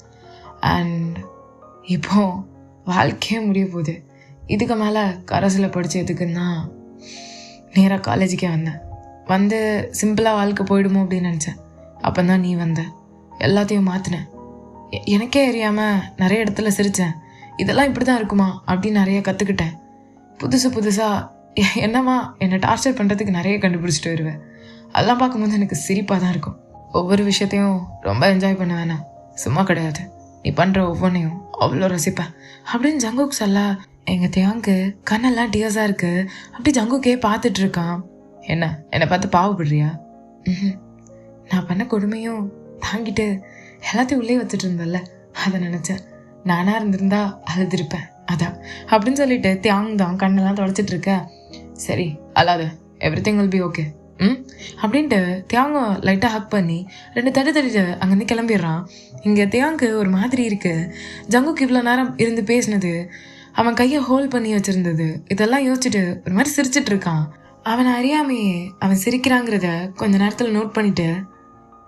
அண்ட் இப்போது வாழ்க்கையே முடிய போகுது. இதுக்கு மேலே கரஸில் படித்ததுக்குன்னா நேராக காலேஜுக்கே வந்து சிம்பிளாக வாழ்க்கை போயிடுமோ அப்படின்னு நினச்சேன். அப்போ தான் நீ வந்த, எல்லாத்தையும் மாற்றினேன். எனக்கே அறியாமல் நிறைய இடத்துல சிரித்தேன். இதெல்லாம் இப்படி தான் இருக்குமா அப்படின்னு நிறைய கற்றுக்கிட்டேன். புதுசாக என்னம்மா என்னை டார்ச்சர் பண்ணுறதுக்கு நிறைய கண்டுபிடிச்சிட்டு வருவேன். அதெல்லாம் பார்க்கும்போது எனக்கு சிரிப்பாக தான் இருக்கும். ஒவ்வொரு விஷயத்தையும் ரொம்ப என்ஜாய் பண்ண வேணாம், சும்மா கிடையாது, நீ பண்ணுற ஒவ்வொன்றையும் அவ்வளோ ரசிப்பேன் அப்படின்னு ஜங்குக் சொல்ல எங்கள் தியாங்கு கண்ணெல்லாம் டியர்ஸாக இருக்குது. அப்படி ஜங்குக்கே பார்த்துட்ருக்கான். என்னை பார்த்து பாவப்படுறியா? நான் பண்ண கொடுமையும் தாங்கிட்டு எல்லாத்தையும் உள்ளே வச்சுட்டு இருந்தேன்ல, அதை நினச்சேன். நானாக இருந்திருந்தா அழுதுருப்பேன், அதான் அப்படின்னு சொல்லிட்டு தியாங் தான் கண்ணெல்லாம் தொடச்சிட்டு இருக்க. சரி அல்லாத, எவ்ரிதிங் வில் பி ஓகே அப்படின்ட்டு தியாங்க லைட்டாக ஹக் பண்ணி 2 தட்டிட்டு அங்கேருந்து கிளம்பிடுறான். இங்கே தியாங்கு ஒரு மாதிரி இருக்குது. ஜங்குக்கு இவ்வளோ நேரம் இருந்து பேசினது, அவன் கையை ஹோல்ட் பண்ணி வச்சுருந்தது, இதெல்லாம் யோசிச்சுட்டு ஒரு மாதிரி சிரிச்சிட்டு இருக்கான். அவனை அறியாமையே அவன் சிரிக்கிறாங்கிறத கொஞ்ச நேரத்தில் நோட் பண்ணிட்டு,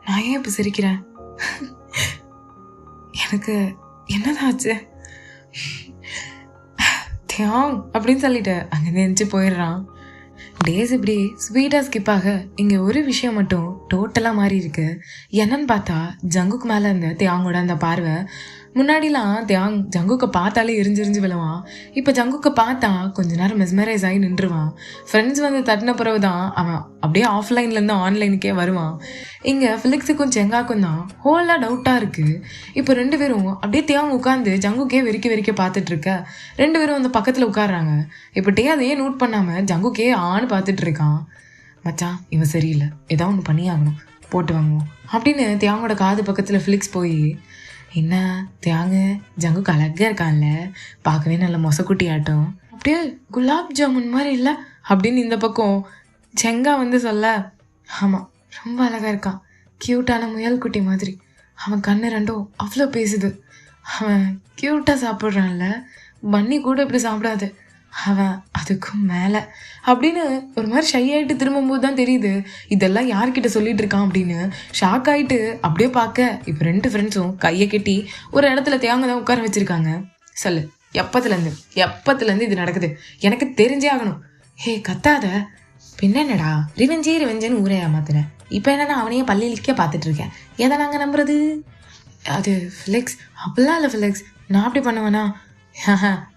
நான் ஏன் இப்போ சிரிக்கிறேன், எனக்கு என்னதான் ஆச்சு தியாங் அப்படின்னு சொல்லிட்டு அங்கே நினைச்சு போயிடுறான். டேஸ் இப்படி ஸ்வீட்டாக ஸ்கிப் ஆக இங்கே ஒரு விஷயம் மட்டும் டோட்டலாக மாறி இருக்கு. என்னன்னு பார்த்தா ஜங்குக்கு மேலே இருந்த தியாங்கோட அந்த பார்வை முன்னாடிலாம் தியாங் ஜங்குக்கை பார்த்தாலே எரிஞ்சு விழுவான். இப்போ ஜங்குக்கை பார்த்தா கொஞ்ச நேரம் மெஸ்மரைஸ் ஆகி நின்றுவான். ஃப்ரெண்ட்ஸ் வந்து தட்டின பிறகு தான் அவன் அப்படியே ஆஃப்லைன்லேருந்து ஆன்லைனுக்கே வருவான். இங்கே ஃபிலிக்ஸுக்கும் செங்காக்கும் தான் ஹோலாக டவுட்டாக இருக்குது. இப்போ 2 பேரும் அப்படியே தியாங் உட்காந்து ஜங்குக்கே வெறிக்க பார்த்துட்ருக்க. 2 பேரும் வந்து பக்கத்தில் உட்காடுறாங்க. இப்போ டே அதையே நோட் பண்ணாமல் ஜங்குக்கே ஆன்னு பார்த்துட்டு இருக்கான். மச்சான் இவன் சரியில்லை, ஏதாவது ஒன்று பண்ணியாகணும், போட்டு வாங்குவோம் அப்படின்னு தியாங்கோட காது பக்கத்தில் ஃபிலிக்ஸ் போய், என்ன தியாங்கு ஜங்குக்கு அழகாக இருக்கான்ல, பார்க்கவே நல்ல மொசக்குட்டி ஆட்டம், அப்படியே குலாப் ஜாமுன் மாதிரி இல்லை அப்படின்னு இந்த பக்கம் செங்கா வந்து சொல்ல, ஆமாம் ரொம்ப அழகாக இருக்கான், க்யூட்டான முயல் குட்டி மாதிரி, அவன் கண்ணு ரெண்டும் அவ்வளோ பேசுது, அவன் க்யூட்டாக சாப்பிட்றான்ல, பன்னி கூட இப்படி சாப்பிடாது, அவன் அதுக்கும் மேலே அப்படின்னு ஒரு மாதிரி ஷை ஆகிட்டு திரும்பும்போது தான் தெரியுது இதெல்லாம் யார்கிட்ட சொல்லிட்டு இருக்கான் அப்படின்னு. ஷாக் ஆகிட்டு அப்படியே பார்க்க இப்போ 2 ஃப்ரெண்ட்ஸும் கையை கட்டி ஒரு இடத்துல தேங்க தான் உட்கார வச்சுருக்காங்க. சொல்லு, எப்பத்துலேருந்து இது நடக்குது, எனக்கு தெரிஞ்சே ஆகணும். ஹே கத்தாத, பின்னடா ரிவெஞ்சுன்னு ஊரே ஏமாத்துறேன், இப்போ என்னன்னா அவனையே பள்ளியிலிக்க பார்த்துட்டு இருக்கேன், எதை நாங்கள் நம்புறது? அது ஃபிலிக்ஸ், அப்படிலாம் இல்லை ஃபிலிக்ஸ், நான் அப்படி பண்ணுவேனா?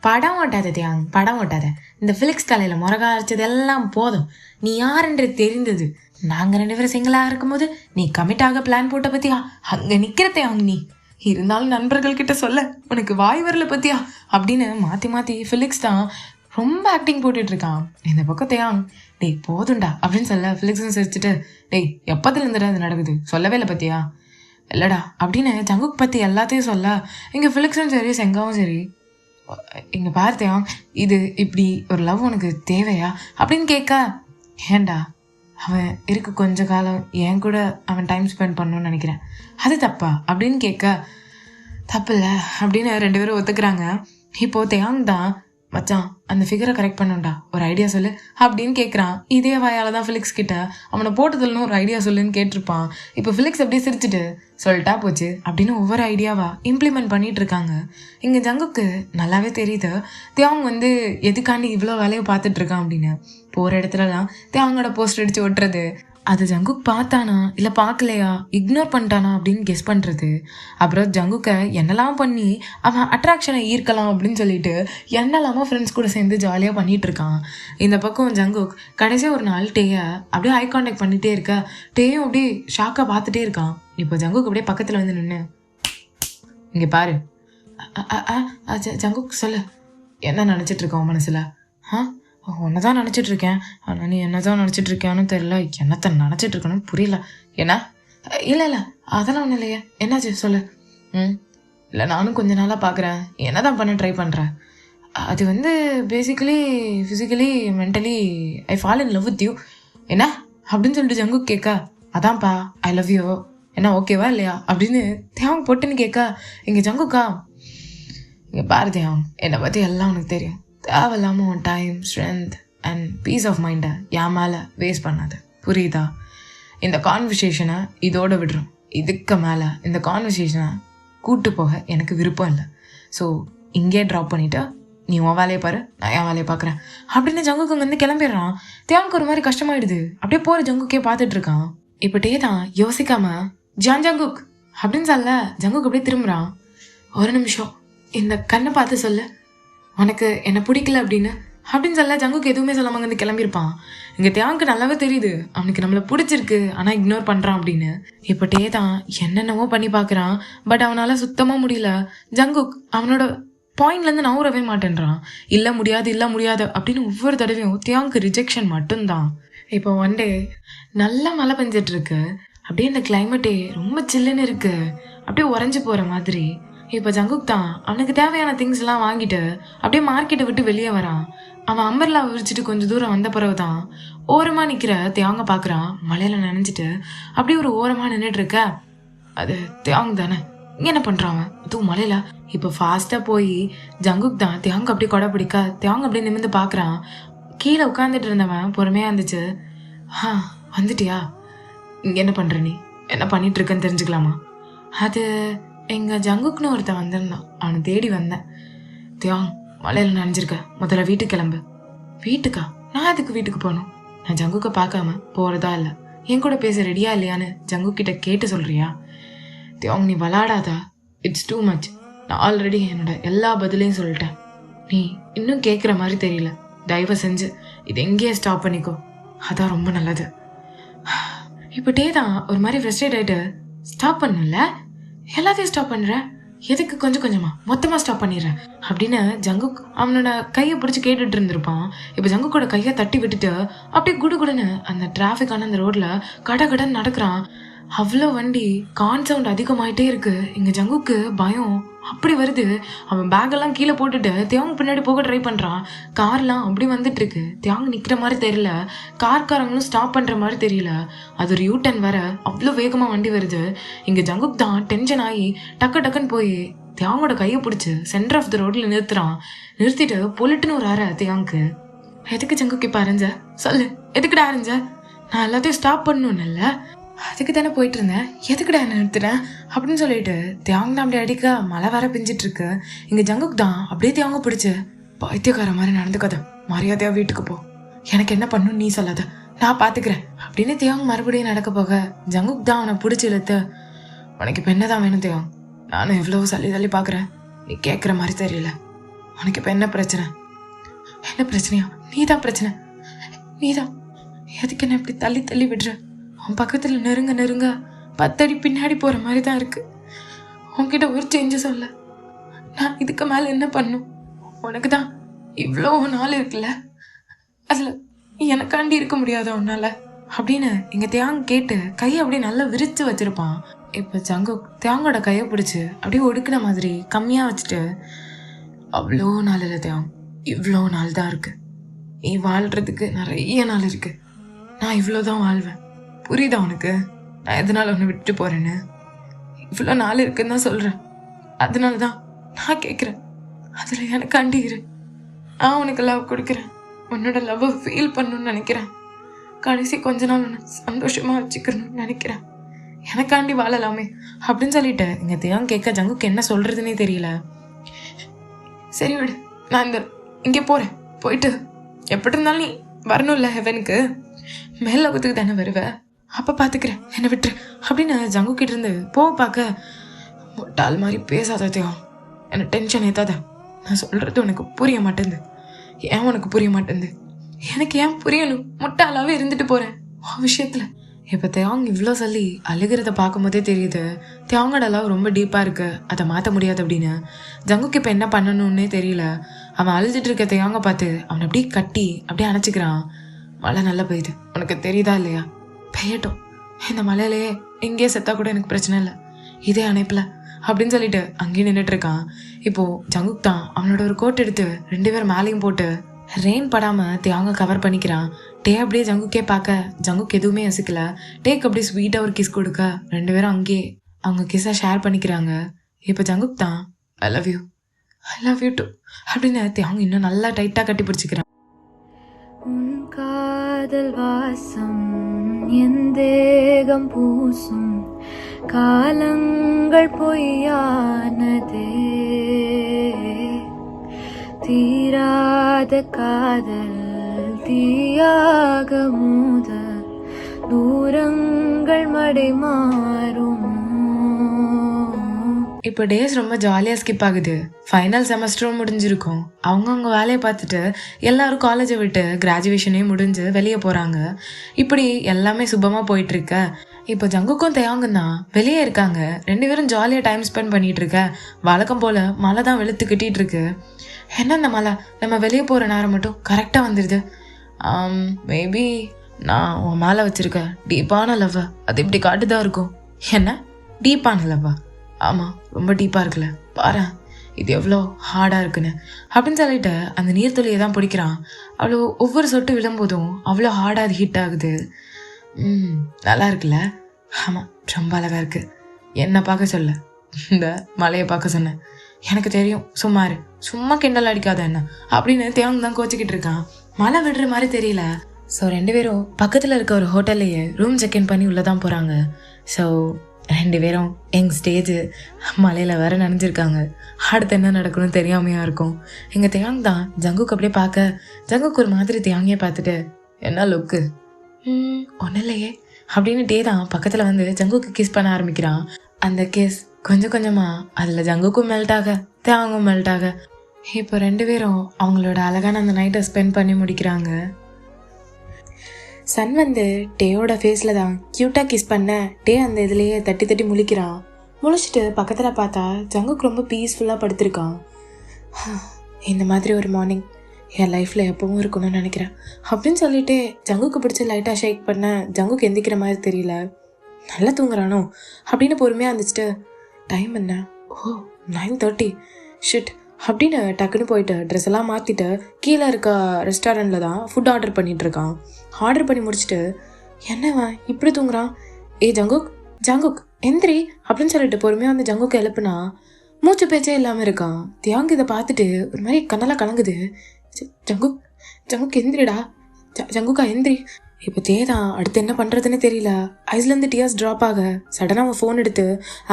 படம் ஓட்டாத தியாங், படம் ஓட்டாத. இந்த ஃபிலிக்ஸ் தலையில் முறகா அரைச்சது எல்லாம் போதும், நீ யாருன்றது தெரிந்தது. நாங்கள் 2 பேரும் சிங்கிளாக இருக்கும்போது நீ கமிட்டாக பிளான் போட்ட பற்றியா, அங்கே நிற்கிற தியாங் நீ, இருந்தாலும் நண்பர்கள்கிட்ட சொல்ல உனக்கு வாய் வரல பற்றியா அப்படின்னு மாற்றி ஃபிலிக்ஸ் தான் ரொம்ப ஆக்டிங் போட்டுட்ருக்கான். இந்த பக்கம் தியாங், டேய் போதுண்டா அப்படின்னு சொல்ல ஃபிலிக்ஸும் சிரிச்சுட்டு, டேய் எப்போதுலேருந்துடா இது நடக்குது, சொல்லவே இல்லை பற்றியா? இல்லைடா அப்படின்னு ஜங்குக் பற்றி எல்லாத்தையும் சொல்ல இங்கே ஃபிலிக்ஸும் சரி செங்காவும் சரி, இங்கே பார்த்தியான் இது இப்படி ஒரு லவ் உனக்கு தேவையா அப்படின்னு கேட்க, ஏண்டா அவன் இருக்கு கொஞ்ச காலம் என் கூட அவன் டைம் ஸ்பெண்ட் பண்ணணும்னு நினைக்கிறேன், அது தப்பா அப்படின்னு கேட்க, தப்பு இல்லை அப்படின்னு 2 பேரும் ஒத்துக்கிறாங்க. இப்போது தியாங் தான், மச்சான் அந்த ஃபிகரை கரெக்ட் பண்ணுண்டா, ஒரு ஐடியா சொல்லு அப்படின்னு கேட்குறான். இதே வாயால் தான் ஃபிலிக்ஸ் கிட்ட அவனை போட்டதுலன்னு ஒரு ஐடியா சொல்லுன்னு கேட்டிருப்பான். இப்போ ஃபிலிக்ஸ் அப்படியே சிரிச்சுட்டு சொல்லிட்டா போச்சு அப்படின்னு ஒவ்வொரு ஐடியாவா இம்ப்ளிமெண்ட் பண்ணிட்டு இருக்காங்க. இங்கே ஜங்குக்கு நல்லாவே தெரியுது தியாங் வந்து எதுக்காண்டி இவ்வளோ வேலையை பார்த்துட்டு இருக்கான் அப்படின்னு. போகிற இடத்துலலாம் தியாங்கோட போஸ்டர் அடித்து ஒட்டுறது, அது ஜங்குக் பார்த்தானா இல்லை பார்க்கலையா, இக்னோர் பண்ணிட்டானா அப்படின்னு கெஸ் பண்ணுறது, அப்புறம் ஜங்குக்கை என்னெல்லாம் பண்ணி அவன் அட்ராக்ஷனை ஈர்க்கலாம் அப்படின்னு சொல்லிட்டு என்னெல்லாமோ ஃப்ரெண்ட்ஸ் கூட சேர்ந்து ஜாலியாக பண்ணிகிட்டு இருக்கான். இந்த பக்கம் ஜங்குக் கடைசியாக ஒரு நாள் டேயை அப்படியே ஐ கான்டாக்ட் பண்ணிகிட்டே இருக்க, டேயும் அப்படியே ஷாக்காக பார்த்துட்டே இருக்கான். இப்போ ஜங்குக் அப்படியே பக்கத்தில் வந்து நின்று, இங்கே பாரு, ஜங்குக் சொல்லு, என்ன நினச்சிட்ருக்கான் மனசில்? உன்னை தான் நினச்சிட்ருக்கேன், ஆனால் நீ என்ன தான் நினச்சிட்ருக்கியான்னு தெரில, என்னத்தை நினச்சிட்ருக்கணும்னு புரியல. என்ன? இல்லை அதெல்லாம் ஒன்றும் இல்லையே, என்னாச்சு சொல்லு. இல்லை நானும் கொஞ்ச நாளாக பார்க்குறேன், என்ன தான் பண்ண ட்ரை பண்ணுறேன், அது வந்து basically physically mentally I fall in love with you. என்ன அப்படின்னு சொல்லிட்டு ஜங்குக் கேட்க, அதான்ப்பா ஐ லவ் யூ, என்ன ஓகேவா இல்லையா அப்படின்னு தேவங்க போட்டுன்னு கேட்க, இங்கே ஜங்குக்கா, இங்கே பாரு தேவங், என்னை பற்றி எல்லாம் உனக்கு தெரியும், தேவையில்லாமல் உன் time strength and peace of மைண்டை என் மேலே வேஸ்ட் பண்ணாது, புரியுதா? இந்த கான்வர்சேஷனை இதோட விடுறோம், இதுக்கு மேலே இந்த கான்வர்சேஷனை கூட்டு போக எனக்கு விருப்பம் இல்லை. ஸோ இங்கே ட்ராப் பண்ணிவிட்டு நீ உன் வேலையை பாரு, நான் என் வேலையை பார்க்குறேன் அப்படின்னு ஜங்குக்கு வந்து கிளம்பிடுறான். தேவனுக்கு ஒரு மாதிரி கஷ்டமாயிடுது. அப்படியே போகிற ஜங்குக்கே பார்த்துட்ருக்கான். இப்போ டே தான் யோசிக்காம ஜங்குக் அப்படின்னு சொல்ல ஜங்குக் அப்படியே திரும்புகிறான். ஒரு நிமிஷம் இந்த கண்ணை பார்த்து சொல்லு, உனக்கு என்ன பிடிக்கல அப்படின்னு சொல்ல ஜங்குக்கு எதுவுமே சொல்லாமல் வந்து கிளம்பியிருப்பான். இங்கே தேவனுக்கு நல்லாவே தெரியுது அவனுக்கு நம்மளை பிடிச்சிருக்கு, ஆனால் இக்னோர் பண்ணுறான் அப்படின்னு. இப்போ டே தான் என்னென்னவோ பண்ணி பார்க்குறான், பட் அவனால் சுத்தமாக முடியல. ஜங்குக் அவனோட பாயிண்ட்லேருந்து நவுறவே மாட்டேன்றான். இல்லை முடியாது அப்படின்னு ஒவ்வொரு தடவையும் தேவனுக்கு ரிஜெக்ஷன் மட்டும்தான். இப்போ ஒன் டே நல்லா மழை பெஞ்சிட்ருக்கு, அப்படியே இந்த கிளைமேட்டே ரொம்ப சில்லுன்னு இருக்கு, அப்படியே உறைஞ்சி போகிற மாதிரி. இப்போ ஜங்குக் தான் அவனுக்கு தேவையான திங்ஸ்லாம் வாங்கிட்டு அப்படியே மார்க்கெட்டை விட்டு வெளியே வரான். அவன் அம்பர்லா விரிச்சிட்டு கொஞ்சம் தூரம் வந்த பிறகு தான் ஓரமாக நிற்கிற தேவங்க பார்க்குறான். மழையில் நனைஞ்சிட்டு அப்படியே ஒரு ஓரமாக நின்றுட்டு இருக்க, அது தேவங்க தானே, இங்கே என்ன பண்ணுறான் அதுவும் மழையில். இப்போ ஃபாஸ்ட்டாக போய் ஜங்குக் தான் தேவங்க அப்படியே கொடை பிடிக்க தேவங்க அப்படியே நிமிர்ந்து பார்க்குறான். கீழே உட்காந்துட்டு இருந்தவன் பொறுமையாக இருந்துச்சு. வந்துட்டியா, இங்கே என்ன பண்ணுற, நீ என்ன பண்ணிட்டு இருக்கன்னு தெரிஞ்சுக்கலாமா? அது எங்கள் ஜங்குக்குன்னு ஒருத்தன் வந்திருந்தான், அவனை தேடி வந்தேன். தியாங் மலையில் நனைஞ்சிருக்க, முதல்ல வீட்டுக்கு கிளம்பு. வீட்டுக்கா? நான் அதுக்கு வீட்டுக்கு போகணும்? நான் ஜங்குக்கை பார்க்காம போகிறதா இல்லை, என் கூட பேச ரெடியா இல்லையான்னு ஜங்குக்கிட்ட கேட்டு சொல்கிறியா? தியாங் நீ விளாடாதா, இட்ஸ் டூ மச். நான் ஆல்ரெடி என்னோட எல்லா பதிலையும் சொல்லிட்டேன். நீ இன்னும் கேட்குற மாதிரி தெரியல. தயவு செஞ்சு இது எங்கேயே ஸ்டாப் பண்ணிக்கோ, அதான் ரொம்ப நல்லது. இப்போ டே தான் ஒரு மாதிரி ஃப்ரஸ்ட்ரேட் ஆகிட்டு ஸ்டாப் பண்ணல, எல்லாத்தையும் ஸ்டாப் பண்ணுற, எதுக்கு கொஞ்சம் கொஞ்சமா மொத்தமாக ஸ்டாப் பண்ணிடுறேன் அப்படின்னு ஜங்குக் அவனோட கையை பிடிச்சி கேட்டுட்டு இருந்திருப்பான். இப்போ ஜங்குக்கோட கையை தட்டி விட்டுட்டு அப்படியே குடுகுடுன்னு அந்த டிராஃபிக்கான அந்த ரோட்ல கடன்னு நடக்கிறான். அவ்வளோ வண்டி கான் சவுண்ட் அதிகமாயிட்டே இருக்கு. இங்க ஜங்குக்கு பயம் அப்படி வருது. அவன் பேக்கெல்லாம் கீழே போட்டுட்டு தியாங் பின்னாடி போக ட்ரை பண்றான். கார்லாம் அப்படி வந்துட்டு இருக்கு. தியாங் நிக்கிற மாதிரி தெரியல, கார்காரங்களும் ஸ்டாப் பண்ற மாதிரி தெரியல. அது ஒரு யூட்டன் வர அவ்வளோ வேகமா வண்டி வருது. இங்க ஜங்குக் தான் டென்ஷன் ஆகி டக்குன்னு போய் தியாங்கோட கையை பிடிச்சி சென்டர் ஆஃப் த ரோட்ல நிறுத்திட்டு பொலிட்டுன்னு ஒரு அரை தியாங்க்கு. எதுக்கு ஜங்குக் இப்ப அரைஞ்ச சொல்லு, எதுக்குடா அரைஞ்ச? நான் எல்லாத்தையும் ஸ்டாப் பண்ணணும்ல, அதுக்கு தானே போயிட்டு இருந்தேன், எதுக்குடா என்ன நிறுத்துறேன் அப்படின்னு சொல்லிட்டு தியாங் தான் அப்படி அடிக்க மழை வர பிஞ்சிட்டு இருக்கு. இங்க ஜங்குக் தான் அப்படியே தியாங்க பிடிச்சு பைத்தியக்கார மாதிரி நடந்துக்காத, மரியாதையா வீட்டுக்கு போ, எனக்கு என்ன பண்ணும் நீ சொல்லாத, நான் பாத்துக்கிறேன் அப்படின்னு தியாங் மறுபடியும் நடக்க போக ஜங்குக் தான் அவனை பிடிச்சி இழுத்து, உனக்கு இப்ப என்னதான் வேணும் தியாங்? நானும் எவ்வளவு தள்ளி பாக்குறேன், நீ கேட்குற மாதிரி தெரியல. உனக்கு இப்ப என்ன பிரச்சனை? என்ன பிரச்சனையா? நீதான் பிரச்சனை, நீதான். எதுக்கு என்ன இப்படி தள்ளி விடுற? உன் பக்கத்துல நெருங்க 10 அடி பின்னாடி போற மாதிரி தான் இருக்கு. உன்கிட்ட ஒரு சேஞ்சஸ் சொல்ல, நான் இதுக்கு மேல என்ன பண்ணும்? உனக்கு தான் இவ்வளோ நாள் இருக்குல்ல, அதுல எனக்காண்டி இருக்க முடியாத உன்னால அப்படின்னு எங்க தியாங் கேட்டு கையை அப்படியே நல்லா விரிச்சு வச்சிருப்பான். இப்ப ஜங்குக் தியாங்கோட கையை பிடிச்சு அப்படியே ஒடுக்கின மாதிரி கம்மியா வச்சுட்டு, அவ்வளோ நாள் இல்லை தியாங், இவ்வளோ நாள் தான் இருக்கு. நீ வாழ்றதுக்கு நிறைய நாள் இருக்கு. நான் இவ்வளோதான் வாழ்வேன், புரியுதா உனக்கு? நான் எதனால உன்னை விட்டுட்டு போறேன்னு இவ்வளோ நாள் இருக்குன்னு தான் சொல்றேன். அதனாலதான் நான் கேட்குறேன், அதுல எனக்காண்டி இரு. நான் உனக்கு லவ் கொடுக்குறேன், உன்னோட லவ்வை ஃபீல் பண்ணணும்னு நினைக்கிறேன். கடைசி கொஞ்ச நாள் உன்னை சந்தோஷமா வச்சுக்கணும்னு நினைக்கிறேன். எனக்காண்டி வாழலாமே அப்படின்னு சொல்லிட்டு இங்க தியாங் கேட்க ஜங்குக்கு என்ன சொல்றதுன்னே தெரியல. சரி விடு, நான் இங்கே போறேன், போயிட்டு எப்படி இருந்தாலும் நீ வரணும்ல ஹெவனுக்கு, மேலோகத்துக்கு தானே வருவ, அப்ப பாத்துக்கிறேன், என்ன விட்டுரு அப்படின்னு ஜங்கு கிட்ட இருந்து போக பார்க்க, முட்டாள் மாதிரி பேசாத தியாங், என்ன டென்ஷன் ஏத்தாத. நான் சொல்றது உனக்கு புரிய மாட்டேங்குது. ஏன் உனக்கு புரிய மாட்டேங்குது? எனக்கு ஏன் புரியணும்? முட்டாளாவே இருந்துட்டு போறேன் விஷயத்துல. இப்ப தியாங் இவ்வளோ சொல்லி அழுகிறத பார்க்கும் போதே தெரியுது தியாங்கோட லவ் ரொம்ப டீப்பா இருக்கு, அதை மாற்ற முடியாது அப்படின்னு. ஜங்குக்கு இப்ப என்ன பண்ணணும்னே தெரியல. அவன் அழுதுட்டு இருக்க தியாங்க பார்த்து அவனை அப்படியே கட்டி அப்படியே அணைச்சிக்கிறான். மழை நல்லா பெய்யுது, உனக்கு தெரியுதா இல்லையா? பெய்யட்டும், இந்த மழையிலேயே எங்கேயே செத்தா கூட எனக்கு பிரச்சனை இல்லை, இதே அணைப்புல அப்படின்னு சொல்லிட்டு அங்கேயே நின்றுட்டு இருக்கான். இப்போ ஜங்குக் தான் அவனோட ஒரு கோட் எடுத்து 2 பேரும் மேலேயும் போட்டு ரெயின் படாம தியாங்க கவர் பண்ணிக்கிறான். டே அப்படியே ஜங்குக்கே பார்க்க ஜங்குக் எதுவுமே யோசிக்கல. டேக்கு அப்படியே ஸ்வீட்டா ஒரு கிஸ் கொடுக்க 2 பேரும் அங்கேயே அவங்க கிஸ்ஸை ஷேர் பண்ணிக்கிறாங்க. இப்போ ஜங்குக் தான் ஐ லவ் யூ டூ அப்படின்னு தியாங்க இன்னும் நல்லா டைட்டா கட்டி பிடிச்சிக்கிறான். காதல் வாசம் என் தேகம் பூசும், காலங்கள் பொய்யானதே, தீராத காதல் தீயாக மூத, தூரங்கள் மடை மாறும். இப்போ டேஸ் ரொம்ப ஜாலியாக ஸ்கிப் ஆகுது. ஃபைனல் செமஸ்டரும் முடிஞ்சிருக்கும். அவங்கவுங்க வேலையை பார்த்துட்டு எல்லாரும் காலேஜை விட்டு கிராஜுவேஷனையும் முடிஞ்சு வெளியே போகிறாங்க. இப்படி எல்லாமே சுபமாக போயிட்டுருக்க. இப்போ ஜங்குக்கும் தியாங்கும் தான் வெளியே இருக்காங்க. 2 பேரும் ஜாலியாக டைம் ஸ்பெண்ட் பண்ணிட்டு இருக்க. வழக்கம் போல் மழை தான் வெளுத்து கட்டிகிட்டு இருக்கு. என்ன இந்த மழை நம்ம வெளியே போகிற நேரம் மட்டும் கரெக்டாக வந்துடுது. மேபி நான் உன் மேலே வச்சுருக்க டீப்பான லவ்வை அது இப்படி காட்டுதான் இருக்கும். என்ன டீப்பான லவ்வா? ஆமாம், ரொம்ப டீப்பாக இருக்குல்ல, பாரு இது எவ்வளோ ஹார்டாக இருக்குன்னு அப்படின்னு சொல்லிட்டு அந்த நீர்த்துளியை தான் பிடிக்கிறான். அவ்வளோ ஒவ்வொரு சொட்டு விழும்போதும் அவ்வளோ ஹார்டாக அது ஹீட் ஆகுது. நல்லா இருக்குல்ல? ஆமாம், ரொம்ப அழகாக இருக்கு. என்னை பார்க்க சொல்ல, இந்த மலையை பார்க்க சொன்னேன். எனக்கு தெரியும், சும்மா கிண்டல் அடிக்காத என்ன அப்படின்னு தியாங் தான் கோச்சிக்கிட்டு இருக்கான். மழை விடுற மாதிரி தெரியல. ஸோ 2 பேரும் பக்கத்தில் இருக்க ஒரு ஹோட்டல்லையே ரூம் செக்இன் பண்ணி உள்ளே தான் போகிறாங்க. ஸோ 2 பேரும் எங்கள் ஸ்டேஜ் மலையில் வேற நனைஞ்சிருக்காங்க. அடுத்து என்ன நடக்கணும்னு தெரியாமையா இருக்கும். எங்கள் தியாங் தான் ஜங்குக்கு அப்படியே பார்க்க, ஜங்குக்கு ஒரு மாதிரி தியாங்கியே பார்த்துட்டு என்ன லுக்கு, ஒன்றும் இல்லையே அப்படின்னு டே தான் பக்கத்தில் வந்து ஜங்குக்கு கிஸ் பண்ண ஆரம்பிக்கிறான். அந்த கிஸ் கொஞ்சம் கொஞ்சமாக அதில் ஜங்குக்கும் மெல்ட் ஆக தேங்கும் மெல்ட் ஆக இப்போ 2 பேரும் அவங்களோட அழகான அந்த நைட்டை ஸ்பெண்ட் பண்ணி முடிக்கிறாங்க. சன் வந்து டேயோட ஃபேஸில் தான் க்யூட்டாக கிஸ் பண்ண டே அந்த இதுலேயே தட்டி தட்டி முழிக்கிறான். முழிச்சிட்டு பக்கத்தில் பார்த்தா ஜங்குக்கு ரொம்ப பீஸ்ஃபுல்லாக படுத்திருக்கான். இந்த மாதிரி ஒரு மார்னிங் என் லைஃப்பில் எப்பவும் இருக்கணும்னு நினைக்கிறேன் அப்படின்னு சொல்லிட்டு ஜங்குக்கு பிடிச்சி லைட்டாக ஷேக் பண்ண ஜங்குக்கு எந்திக்கிற மாதிரி தெரியல. நல்லா தூங்குறானோ அப்படின்னு பொறுமையாக இருந்துச்சுட்டு டைம் என்ன, ஓ 9:30 ஷிட் அப்படின்னு டக்குன்னு போயிட்டு ட்ரெஸ் எல்லாம் மாற்றிட்டு கீழே இருக்க ரெஸ்டாரண்ட்டில் தான் ஃபுட் ஆர்டர் பண்ணிகிட்ருக்கான். ஆர்டர் பண்ணி முடிச்சுட்டு என்னவன் இப்படி தூங்குறான், ஏ ஜங்குக் ஜங்குக் எந்திரி அப்படின்னு சொல்லிட்டு பொறுமையாக வந்து ஜங்குக்கு எழுப்புனா மூச்சு பேச்சே இல்லாமல் இருக்கான். தியாங்கு இதை பார்த்துட்டு ஒரு மாதிரி கண்ணெல்லாம் கலங்குது. ஜங்குக் ஜங்குக் எந்திரிடா, ஜங்குக்கா எந்திரி. இப்போ தேதான் அடுத்து என்ன பண்ணுறதுன்னு தெரியல. ஐஸ்லேருந்து டியர்ஸ் ட்ராப் ஆக சடனாக அவன் ஃபோன் எடுத்து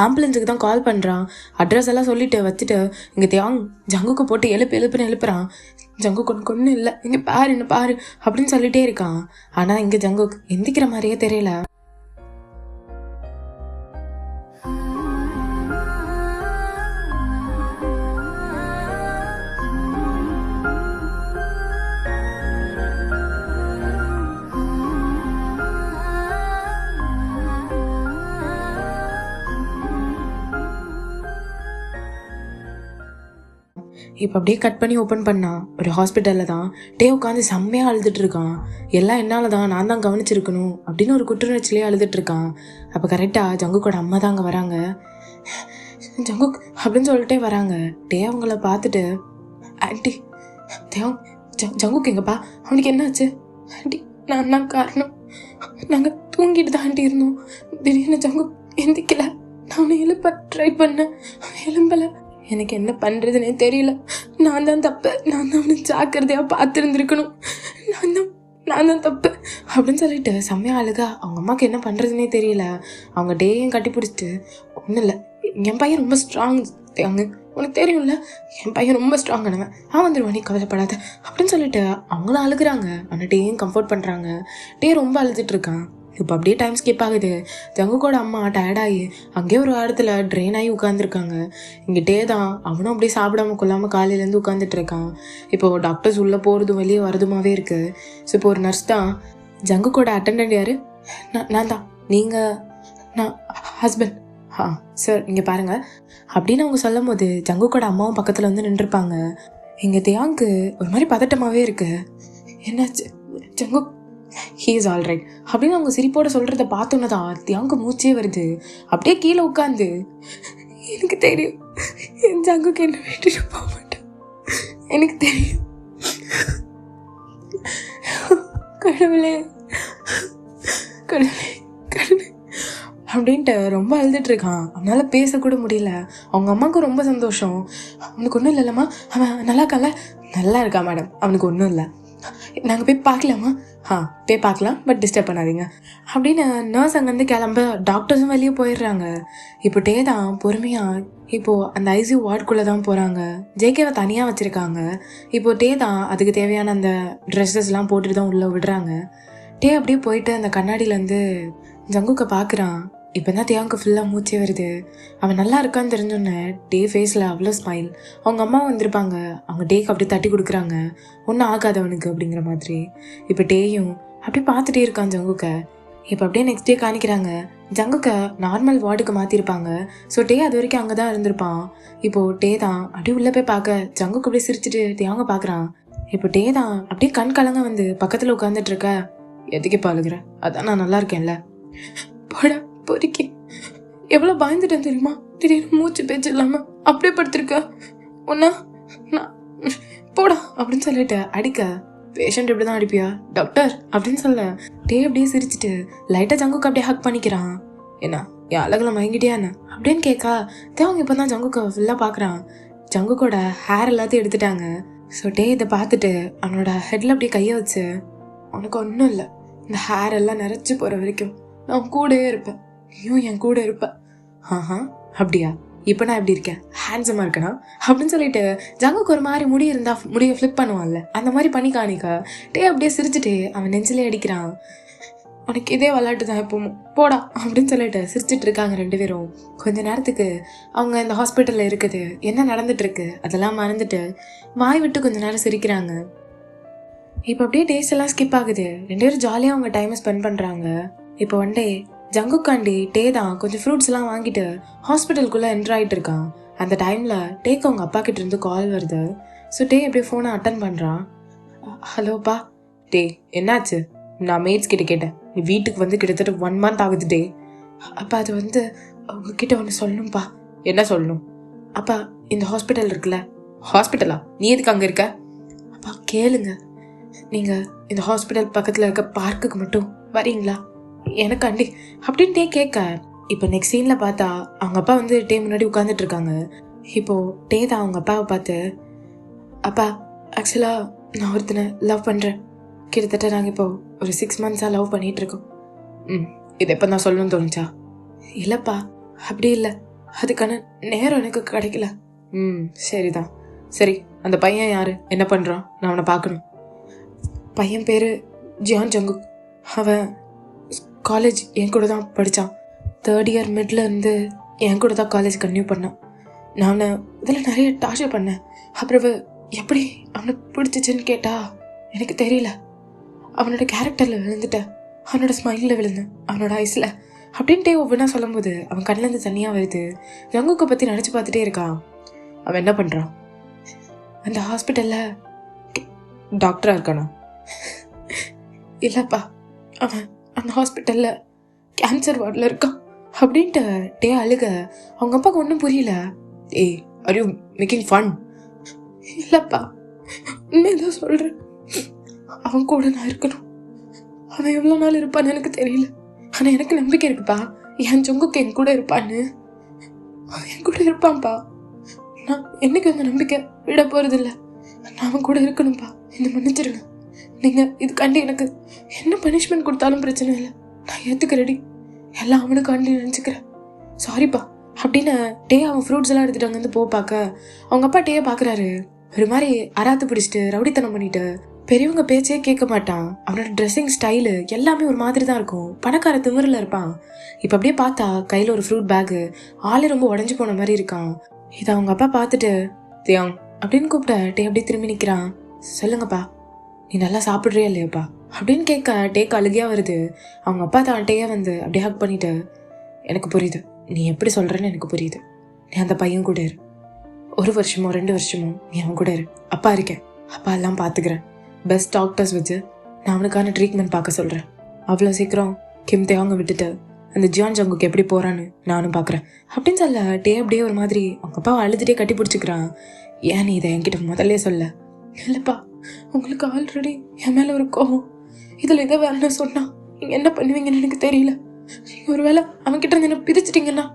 ஆம்புலன்ஸுக்கு தான் கால் பண்ணுறான். அட்ரஸ் எல்லாம் சொல்லிட்டு வச்சுட்டு இங்கே தியாங் ஜங்குக்கு போட்டு எழுப்புறான். ஜங்குக் ஒன்று இல்லை, இங்கே பாரு என்ன பாரு அப்படின்னு சொல்லிட்டே இருக்கான். ஆனால் இங்கே ஜங்குக் எந்திக்கிற மாதிரியே தெரியல. இப்போ அப்படியே கட் பண்ணி ஓப்பன் பண்ணா ஒரு ஹாஸ்பிட்டலில் தான் டே உட்காந்து செம்மையாக அழுதுட்டு இருக்கான். எல்லாம் என்னால் தான், நான் தான் கவனிச்சிருக்கணும் அப்படின்னு ஒரு குற்றுணர்ச்சிலேயே அழுதுட்டு இருக்கான். அப்போ கரெக்டாக ஜங்குக்கோட அம்மா தான் அங்கே வராங்க. ஜங்குக் அப்படின்னு சொல்லிட்டே வராங்க. டே அவங்கள பார்த்துட்டு ஆண்டி தேவ் ஜங்குக் எங்கப்பா, அவனுக்கு என்னாச்சு ஆண்டி? நான் தான் காரணம், நாங்கள் தூங்கிட்டு தான் ஆண்டி இருந்தோம். திடீர்னு ஜங்குக் எந்திக்கல, நான் அவனை எழுப்ப ட்ரை பண்ணேன், எழும்பலை. எனக்கு என்ன பண்ணுறதுனே தெரியல. நான் தான் தப்பு, நான் தான் அவனை ஜாக்கிரதையாக பார்த்துருந்துருக்கணும், நான் தான் தப்பு அப்படின்னு சொல்லிட்டு செம்மையாக அழுகா. அவங்க அம்மாவுக்கு என்ன பண்ணுறதுனே தெரியல. அவங்க டேயும் கட்டி பிடிச்சிட்டு ஒன்றும் இல்லை, என் பையன் ரொம்ப ஸ்ட்ராங், அங்கே உனக்கு தெரியும்ல, என் பையன் ரொம்ப ஸ்ட்ராங்கானவன், அவன் வந்துடுவான், நீ கவலைப்படாத அப்படின்னு சொல்லிட்டு அவங்களும் அழுகுறாங்க. ஆனால் டேயும் கம்ஃபர்ட் பண்ணுறாங்க. டே ரொம்ப அழுதுட்டுருக்கான். இப்போ அப்படியே டைம் ஸ்கிப் ஆகுது. ஜங்குக்கோட அம்மா டயர்டாகி அங்கேயே ஒரு இடத்துல ட்ரெயின் ஆகி உட்காந்துருக்காங்க. இங்கிட்டே தான் அவனும் அப்படியே சாப்பிடாம கொள்ளாமல் காலையிலேருந்து உட்காந்துட்டு இருக்கான். இப்போது டாக்டர்ஸ் உள்ளே போகிறதும் வெளியே வரதுமாவே இருக்குது. ஸோ இப்போ ஒரு நர்ஸ் தான், ஜங்குக்கோட அட்டெண்டன்ட் யார்? நான் தான். நீங்கள்? நான் ஹஸ்பண்ட். சார் இங்கே பாருங்கள் அப்படின்னு அவங்க சொல்லும் போது ஜங்குக்கோட அம்மாவும் பக்கத்தில் வந்து நின்றுருப்பாங்க. இங்கே தியாங்கு ஒரு மாதிரி பதட்டமாகவே இருக்கு. என்னாச்சு Jungkook? He is all right அப்படின்னு அவங்க சிரிப்போட சொல்கிறத பார்த்தோன்னே தான் தியாங்கு மூச்சே வருது. அப்படியே கீழே உட்காந்து எனக்கு தெரியும் என் ஜங்குக்கு என்ன விட்டுட்டு போக மாட்டேன், எனக்கு தெரியும், கடவுளே கடவுளே கடவுளே அப்படின்ட்டு ரொம்ப அழுதுட்டு இருக்கான். அவனால் பேசக்கூட முடியல. அவங்க அம்மாவுக்கு ரொம்ப சந்தோஷம். அவனுக்கு ஒன்றும் இல்லைல்லம்மா, அவன் நல்லா இருக்கான்ல? நல்லா இருக்கா மேடம், அவனுக்கு ஒன்றும் இல்லை, நாங்கள் போய் பார்க்கலாமா? போய் பார்க்கலாம், பட் டிஸ்டர்ப் பண்ணாதீங்க அப்படின்னு நர்ஸ் அங்கேருந்து கிளம்ப டாக்டர்ஸும் வெளியே போயிடுறாங்க. இப்போ டே தான் பொறுமையாக இப்போது அந்த ஐசியூ வார்டுக்குள்ளே தான் போகிறாங்க. ஜேகேவை தனியாக வச்சுருக்காங்க. இப்போது டே தான் அதுக்கு தேவையான அந்த ட்ரெஸ்ஸஸ்லாம் போட்டுட்டு தான் உள்ளே விடுறாங்க. டே அப்படியே போயிட்டு அந்த கண்ணாடியிலேருந்து ஜங்குக்கை பார்க்குறான். இப்போ தான் தியாங்கு ஃபுல்லாக மூச்சே வருது. அவன் நல்லா இருக்கான்னு தெரிஞ்சோன்னே டே ஃபேஸில் அவ்வளோ ஸ்மைல். அவங்க அம்மா வந்திருப்பாங்க, அவங்க டேக்கு அப்படியே தட்டி கொடுக்குறாங்க, ஒன்றும் ஆகாதவனுக்கு அப்படிங்கிற மாதிரி. இப்போ டேயும் அப்படியே பார்த்துட்டே இருக்கான் ஜங்குக்கை. இப்போ அப்படியே நெக்ஸ்ட் டே காணிக்கிறாங்க. ஜங்குக்கை நார்மல் வார்டுக்கு மாற்றிருப்பாங்க. ஸோ டே அது வரைக்கும் அங்கே தான் இருந்திருப்பான். இப்போது டே தான் அப்படியே உள்ளே போய் பார்க்க ஜங்குக்கு அப்படியே சிரிச்சுட்டு தியாங்க பார்க்குறான். இப்போ டே தான் அப்படியே கண் கலங்க வந்து பக்கத்தில் உட்காந்துட்டு இருக்க. எதுக்கு பாலுகிற, அதான் நான் நல்லா இருக்கேன்ல. போடா பொறுக்கி, எவ்வளோ பயந்துட்டேன் தெரியுமா, திடீர்னு மூச்சு பேச்சு இல்லாமல் அப்படியே படுத்திருக்க ஒன்னா, நான் போடா அப்படின்னு சொல்லிட்டு அடிக்க, பேஷண்ட் இப்படி தான் அடிப்பியா டாக்டர் அப்படின்னு சொல்ல டே அப்படியே சிரிச்சுட்டு லைட்டாக ஜங்குக்கு அப்படியே ஹக் பண்ணிக்கிறான். என்ன என் அழகில் மயங்கிட்டியான்னு அப்படின்னு கேட்கா. தேவங்க இப்போ தான் ஜங்குக்கு ஃபுல்லாக பார்க்குறான். ஜங்குக்கோட ஹேர் எல்லாத்தையும் எடுத்துட்டாங்க. ஸோ டே இதை பார்த்துட்டு அவனோட ஹெட்டில் அப்படியே கையை வச்சு, உனக்கு ஒன்றும் இல்லை, இந்த ஹேர் எல்லாம் நிறைச்சி போகிற வரைக்கும் நான் கூடவே இருப்பேன், நீயும் என் கூட இருப்ப. அப்படியா, இப்போ நான் எப்படி இருக்கேன், ஹேண்ட்ஸமாக இருக்கேனா அப்படின்னு சொல்லிட்டு ஜங்குக்கு ஒரு மாதிரி முடி இருந்தா முடியை ஃப்ளிப் பண்ணுவான்ல, அந்த மாதிரி பண்ணி காணிக்க டே அப்படியே சிரிச்சுட்டு அவன் நெஞ்சிலே அடிக்கிறான். உனக்கு இதே விளையாட்டு தான் எப்பவும் போடா அப்படின்னு சொல்லிட்டு சிரிச்சிட்டு இருக்காங்க ரெண்டு பேரும். கொஞ்ச நேரத்துக்கு அவங்க இந்த ஹாஸ்பிட்டலில் இருக்குது என்ன நடந்துட்டு இருக்கு அதெல்லாம் மறந்துட்டு வாய் விட்டு கொஞ்ச நேரம் சிரிக்கிறாங்க. இப்போ அப்படியே டேஸ் எல்லாம் ஸ்கிப் ஆகுது. ரெண்டு பேரும் ஜாலியாக அவங்க டைமை ஸ்பெண்ட் பண்ணுறாங்க. இப்போ ஒன் டே ஜங்குக்காண்டி டே தான் கொஞ்சம் ஃப்ரூட்ஸ் எல்லாம் வாங்கிட்டு ஹாஸ்பிட்டலுக்குள்ளே என்ட்ரு ஆகிட்டு இருக்கான். அந்த டைமில் டேக்கு அவங்க அப்பா கிட்ட இருந்து கால் வருது. ஸோ டே அப்படியே ஃபோனை அட்டன் பண்ணுறான். ஹலோப்பா. டே என்னாச்சு? நான் மேட்ஸ் கிட்ட கேட்டேன். நீ வீட்டுக்கு வந்து கிட்டத்தட்ட 1 month ஆகுது டே. அப்பா அது வந்து உங்ககிட்ட ஒன்று சொல்லணும்ப்பா. என்ன சொல்லணும்? அப்பா இந்த ஹாஸ்பிட்டல் இருக்குல்ல. ஹாஸ்பிட்டலா? நீ எதுக்கு அங்கே இருக்க? அப்பா கேளுங்க, நீங்கள் இந்த ஹாஸ்பிட்டல் பக்கத்தில் இருக்க பார்க்குக்கு மட்டும் வரீங்களா எனக்காண்டி அப்படின்னு டே கேட்க. இப்போ நெக்ஸ்ட் சீனில் பார்த்தா அவங்க அப்பா வந்து டே முன்னாடி உட்காந்துட்டு இருக்காங்க. இப்போது டே தான் அவங்க அப்பாவை பார்த்து, அப்பா ஆக்சுவலாக நான் ஒருத்தனை லவ் பண்ணுறேன். கிட்டத்தட்ட நாங்கள் இப்போ ஒரு 6 months லவ் பண்ணிகிட்ருக்கோம். இது எப்போ நான் சொல்லணும்னு தோணுச்சா? இல்லைப்பா அப்படி இல்லை, அதுக்கான நேரம் எனக்கு கிடைக்கல. சரிதான். சரி அந்த பையன் யார், என்ன பண்ணுறான்? நான் அவனை பார்க்கணும். பையன் பேர் ஜியான் ஜங்குக். அவன் காலேஜ் என் கூட தான் படித்தான். 3rd year மிட்ல இருந்து என் கூட தான் காலேஜ் கன்டினியூ பண்ணான். நான் இதில் நிறைய டார்ச்சர் பண்ணேன். அப்புறம் எப்படி அவனை பிடிச்சிச்சின்னு கேட்டா எனக்கு தெரியல. அவனோட கேரக்டரில் விழுந்துட்டேன், அவனோட ஸ்மைலில் விழுந்தேன், அவனோட ஐஸில் அப்படின்ட்டே ஒவ்வொன்றா சொல்லும்போது அவன் கண்ணிலேருந்து தனியாக வருது. ஜங்குக்கை பற்றி நினச்சி பார்த்துட்டே இருக்கான். அவன் என்ன பண்ணுறான்? அந்த ஹாஸ்பிட்டலில் டாக்டராக இருக்கானா? இல்லைப்பா, அவன் அந்த ஹாஸ்பிட்டலில் கேன்சர் வார்டில் இருக்கான் அப்படின்ட்டு டே அழுக. அவங்க அப்பாவுக்கு ஒன்றும் புரியல. ஏய் ஆர் யூ மேக்கிங் ஃபன்? இல்லைப்பா உண்மைதான் சொல்கிறேன். அவன் கூட நான் இருக்கணும். அவன் எவ்வளோ நாள் இருப்பான்னு எனக்கு தெரியல, ஆனால் எனக்கு நம்பிக்கை இருக்குப்பா. என் ஜங்குக்கு என் கூட இருப்பான்னு. அவன் என் கூட இருப்பான்ப்பா. நான் என்னைக்கு அந்த நம்பிக்கை விட போகிறதில்ல. நான் அவன் கூட இருக்கணும்ப்பா. என்ன மன்னிச்சிருங்க. நீங்கள் இதுக்காண்டி எனக்கு என்ன பனிஷ்மெண்ட் கொடுத்தாலும் பிரச்சனை இல்லை, நான் ஏற்றுக்க ரெடி. எல்லாம் அவனுக்காண்டி நினச்சிக்கிறேன். சாரிப்பா அப்படின்னு டே அவன் ஃப்ரூட்ஸ் எல்லாம் எடுத்துகிட்டு அங்கேருந்து பார்க்க அவங்க அப்பா டேயை பார்க்குறாரு. ஒரு மாதிரி அராத்து பிடிச்சிட்டு ரவுடித்தனம் பண்ணிட்டு பெரியவங்க பேச்சே கேட்க மாட்டான். அவனோட ட்ரெஸ்ஸிங் ஸ்டைலு எல்லாமே ஒரு மாதிரி தான் இருக்கும். பணக்கார திமிரில் இருப்பான். இப்போ அப்படியே பார்த்தா கையில் ஒரு ஃப்ரூட் பேகு, ஆளே ரொம்ப உடஞ்சி போன மாதிரி இருக்கான். இதை அவங்க அப்பா பார்த்துட்டு தியாங் அப்படின்னு கூப்பிட்ட டே அப்படியே திரும்பி நிற்கிறான். சொல்லுங்கப்பா, நீ நல்லா சாப்பிட்றியா இல்லையாப்பா அப்படின்னு கேட்க டேக்கு அழுகையாக வருது. அவங்க அப்பா தான் டேயை வந்து அப்படியே ஹக் பண்ணிட்டு, எனக்கு புரியுது நீ எப்படி சொல்கிறேன்னு எனக்கு புரியுது. நீ அந்த பையன் கூட இரு. 1 வருஷமோ 2 வருஷமோ நீ அவன் கூட இரு. அப்பா இருக்கேன், அப்பா எல்லாம் பார்த்துக்கிறேன். பெஸ்ட் டாக்டர்ஸ் வச்சு நான் அவனுக்கான ட்ரீட்மெண்ட் பார்க்க சொல்கிறேன். அவ்வளோ சீக்கிரம் கிம் தேவங்க விட்டுட்டு அந்த ஜியான் ஜங்குக்கு எப்படி போகிறான்னு நானும் பார்க்குறேன் அப்படின்னு சொல்ல டே அப்படியே ஒரு மாதிரி அவங்க அப்பாவை அழுதுகிட்டே கட்டி பிடிச்சிக்கிறான். ஏன் நீ இதை என்கிட்ட முதல்ல சொல்ல? இல்லைப்பா, உங்களுக்கு ஆல்ரெடி என் மேலே ஒரு கோவம். இதில் இதை வேற சொன்னால் நீங்கள் என்ன பண்ணுவீங்கன்னு எனக்கு தெரியல. நீங்கள் ஒரு வேளை அவன்கிட்ட இருந்து என்ன பிரிச்சிட்டிங்கன்னா.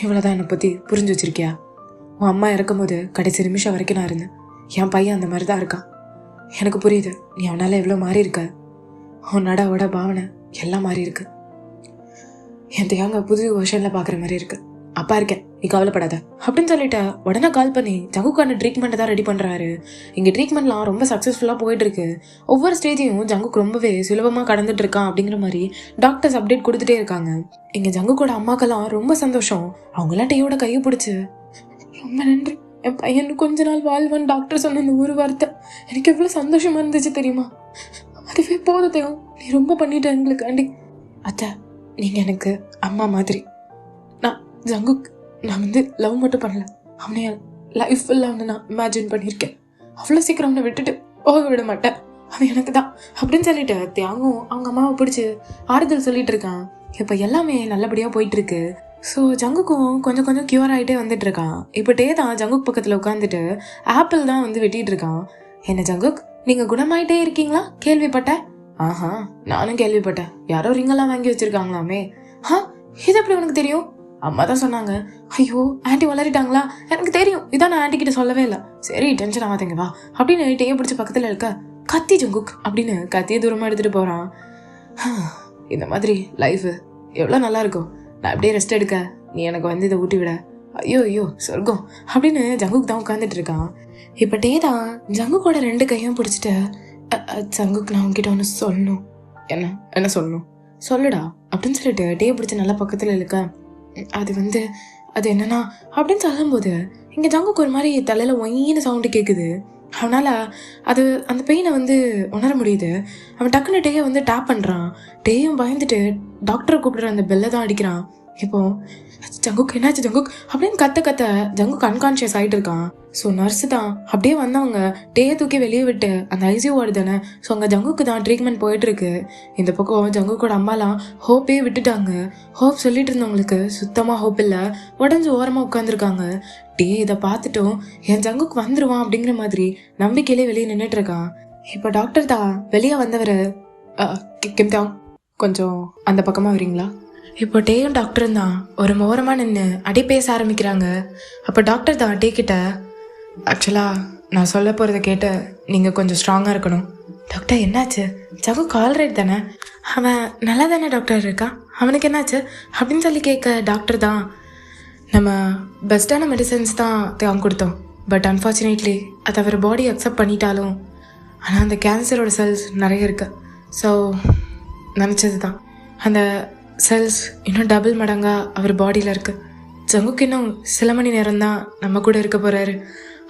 இவ்வளோதான் என்னை பற்றி புரிஞ்சு வச்சிருக்கியா? உன் அம்மா இறக்கும்போது கடைசி நிமிஷம் வரைக்கும் நான் இருந்தேன். என் பையன் அந்த மாதிரி தான் இருக்கான். எனக்கு புரியுது நீ அவனால் எவ்வளோ மாறி இருக்க. உன்னோட அவட பாவனை எல்லாம் மாறி இருக்கு. என் தேங்க புது வருஷனில் பார்க்குற மாதிரி இருக்கு. அப்பா இருக்கேன், நீ கவலைப்படாத அப்படின்னு சொல்லிட்டு உடனே கால் பண்ணி ஜங்குக்கான ட்ரீட்மெண்ட்டை தான் ரெடி பண்ணுறாரு. இங்கே ட்ரீட்மெண்ட்லாம் ரொம்ப சக்ஸஸ்ஃபுல்லாக போயிட்டு இருக்கு. ஒவ்வொரு ஸ்டேஜையும் ஜங்குக்கு ரொம்பவே சுலபமாக கடந்துட்டு இருக்கான் அப்படிங்கிற மாதிரி டாக்டர்ஸ் அப்டேட் கொடுத்துட்டே இருக்காங்க. இங்கே ஜங்குக்கோட அம்மாக்கெல்லாம் ரொம்ப சந்தோஷம். அவங்களாம் டேயோட கையை பிடிச்சி ரொம்ப நன்றி, என் பையன் கொஞ்ச நாள் வாழ்வான்னு டாக்டர் சொன்ன இந்த ஒரு வார்த்தை எனக்கு எவ்வளோ சந்தோஷமாக இருந்துச்சு தெரியுமா? அதுவே போதும், நீ ரொம்ப பண்ணிட்ட எங்களுக்காண்டி. அத்தை, நீங்கள் எனக்கு அம்மா மாதிரி. நான் ஜங்குக் நான் வந்து லவ் மட்டும் பண்ணல, அவனைய லைஃப் ஃபுல்லாக அவனை நான் இமேஜின் பண்ணியிருக்கேன். அவ்வளோ சீக்கிரம் அவனை விட்டுட்டு போக விட மாட்டேன், அவன் எனக்கு தான் அப்படின்னு சொல்லிட்டு தியாகும் அவங்க அம்மாவை பிடிச்சி ஆறுதல் சொல்லிட்டு இருக்கான். இப்போ எல்லாமே நல்லபடியாக போயிட்டுருக்கு. ஸோ ஜங்குக்கும் கொஞ்சம் கொஞ்சம் க்யூர் ஆகிட்டே வந்துட்டு இருக்கான். இப்போ டே தான் ஜங்குக் பக்கத்தில் உட்காந்துட்டு ஆப்பிள் தான் வந்து வெட்டிகிட்டு இருக்கான். என்ன ஜங்குக், நீங்கள் குணமாயிட்டே இருக்கீங்களா கேள்விப்பட்டேன்? ஆஹா, நானும் கேள்விப்பட்டேன். யாரோ ரிங்கெல்லாம் வாங்கி வச்சுருக்காங்களாமே. இது எப்படி உனக்கு தெரியும்? அம்மா தான் சொன்னாங்க. ஐயோ, ஆண்டி வளரிட்டாங்களா? எனக்கு தெரியும், இதான் நான் ஆண்டி கிட்ட சொல்லவே இல்லை. சரி டென்ஷன் ஆகாதீங்க வா அப்படின்னு டேயை பிடிச்சி பக்கத்தில் இருக்க கத்தி ஜங்குக் அப்படின்னு கத்தியை தூரமாக எடுத்துகிட்டு போகிறான். இந்த மாதிரி லைஃபு எவ்வளோ நல்லா இருக்கும். நான் அப்படியே ரெஸ்ட் எடுக்க நீ எனக்கு வந்து இதை ஊட்டி விட. ஐயோ ஐயோ சொர்க்கம் அப்படின்னு ஜங்குக் தான் உட்காந்துட்டு இருக்கான். இப்போ டே தான் ஜங்குக்கோட 2 கையும் பிடிச்சிட்டு, ஜங்குக் நான் உங்ககிட்ட ஒன்று சொல்லணும். என்ன என்ன சொல்லணும்? சொல்லுடா அப்படின்னு சொல்லிட்டு டே பிடிச்சி நல்லா பக்கத்தில் இழுக்க, அது என்னன்னா அப்படின்னு சொல்லும்போது இங்கே ஜங்குக்கு ஒரு மாதிரி தலையில் ஒயின்னு சவுண்டு கேட்குது. அவனால் அந்த பெயினை உணர முடியுது. அவன் டக்குன்னு டேயை டேப் பண்ணுறான். டேயும் பயந்துட்டு டாக்டரை கூப்பிடுற அந்த பெல்லை தான் அடிக்கிறான். இப்போ ஜங்குக் என்னாச்சு ஜங்குக் அப்படின்னு கத்த ஜங்குக் அன்கான்ஷியஸ் ஆகிட்டு இருக்கான். ஸோ நர்ஸு தான் அப்படியே வந்தவங்க டேயை தூக்கி வெளியே விட்டு அந்த ஐசியூ வார்டு தானே, ஸோ அங்கே ஜங்குக்கு தான் ட்ரீட்மெண்ட் போயிட்டுருக்கு. இந்த பக்கம் ஜங்குக்கோட அம்மாலாம் ஹோப்பே விட்டுட்டாங்க. ஹோப் சொல்லிட்டு இருந்தவங்களுக்கு சுத்தமாக ஹோப் இல்லை, உடஞ்சி ஓரமாக உட்காந்துருக்காங்க. டே இதை பார்த்துட்டும் என் ஜங்குக்கு வந்துடுவான் அப்படிங்கிற மாதிரி நம்பிக்கையிலே வெளியே நின்றுட்டு இருக்கான். இப்போ டாக்டர் தான் வெளியே வந்தவர், கிம்தாங் கொஞ்சம் அந்த பக்கமாக வரீங்களா? இப்போ டேயும் டாக்டரும் தான் ஒரு ஓரமாக நின்று அடி பேச ஆரம்பிக்கிறாங்க. அப்போ டாக்டர் தான் டே கிட்ட, ஆக்சுவலாக நான் சொல்ல போகிறத கேட்டு நீங்கள் கொஞ்சம் ஸ்ட்ராங்காக இருக்கணும். டாக்டர் என்னாச்சு? ஜங்குக் ஆல்ரைட் தானே, அவன் நல்லா தானே டாக்டர் இருக்கான், அவனுக்கு என்னாச்சு அப்படின்னு சொல்லி கேட்க டாக்டர் தான், நம்ம பெஸ்ட்டான மெடிசன்ஸ் தான் தேவை கொடுத்தோம். பட் அன்ஃபார்ச்சுனேட்லி அதை அவர் பாடி அக்செப்ட் பண்ணிட்டாலும் ஆனால் அந்த கேன்சரோட செல்ஸ் நிறைய இருக்கு. ஸோ நினச்சது தான் அந்த செல்ஸ் இன்னும் டபுள் மடங்காக அவர் பாடியில் இருக்குது. ஜங்குக்கு இன்னும் சில மணி நேரம் தான் நம்ம கூட இருக்க போகிறாரு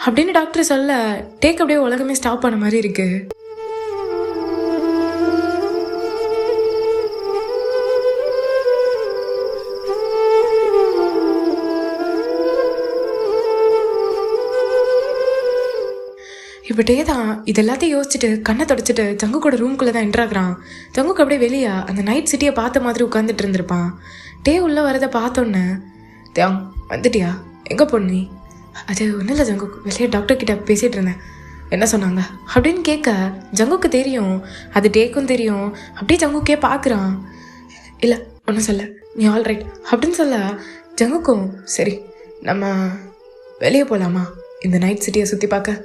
அப்படின்னு டாக்டர் சொல்ல டேக் அப்படியே உலகமே ஸ்டாப் பண்ண மாதிரி இருக்குது. இப்போ டே தான் இது எல்லாத்தையும் யோசிச்சுட்டு கண்ணை தொடச்சிட்டு ஜங்குக்கோட ரூம்குள்ளே தான் என்ட்ராகிறான். ஜங்குக்கு அப்படியே வெளியே அந்த நைட் சிட்டியை பார்த்த மாதிரி உட்காந்துட்டு இருந்திருப்பான். டே உள்ளே வரதை பார்த்தோன்னே, தேவ் வந்துட்டியா, எங்கே பொண்ணு? அது ஒன்றும் இல்லை ஜங்குக், வெளியே டாக்டர் கிட்ட பேசிகிட்டு இருந்தேன், என்ன சொன்னாங்க அப்படின்னு கேட்க ஜங்குக்கு தெரியும், அது டேக்கும் தெரியும். அப்படியே ஜங்குக்கே பார்க்குறான். இல்லை ஒன்றும் சொல்ல, நீ ஆல்ரைட் அப்படின்னு சொல்ல ஜங்குக்கும், சரி நம்ம வெளியே போகலாமா இந்த நைட் சிட்டியை சுற்றி பார்க்க?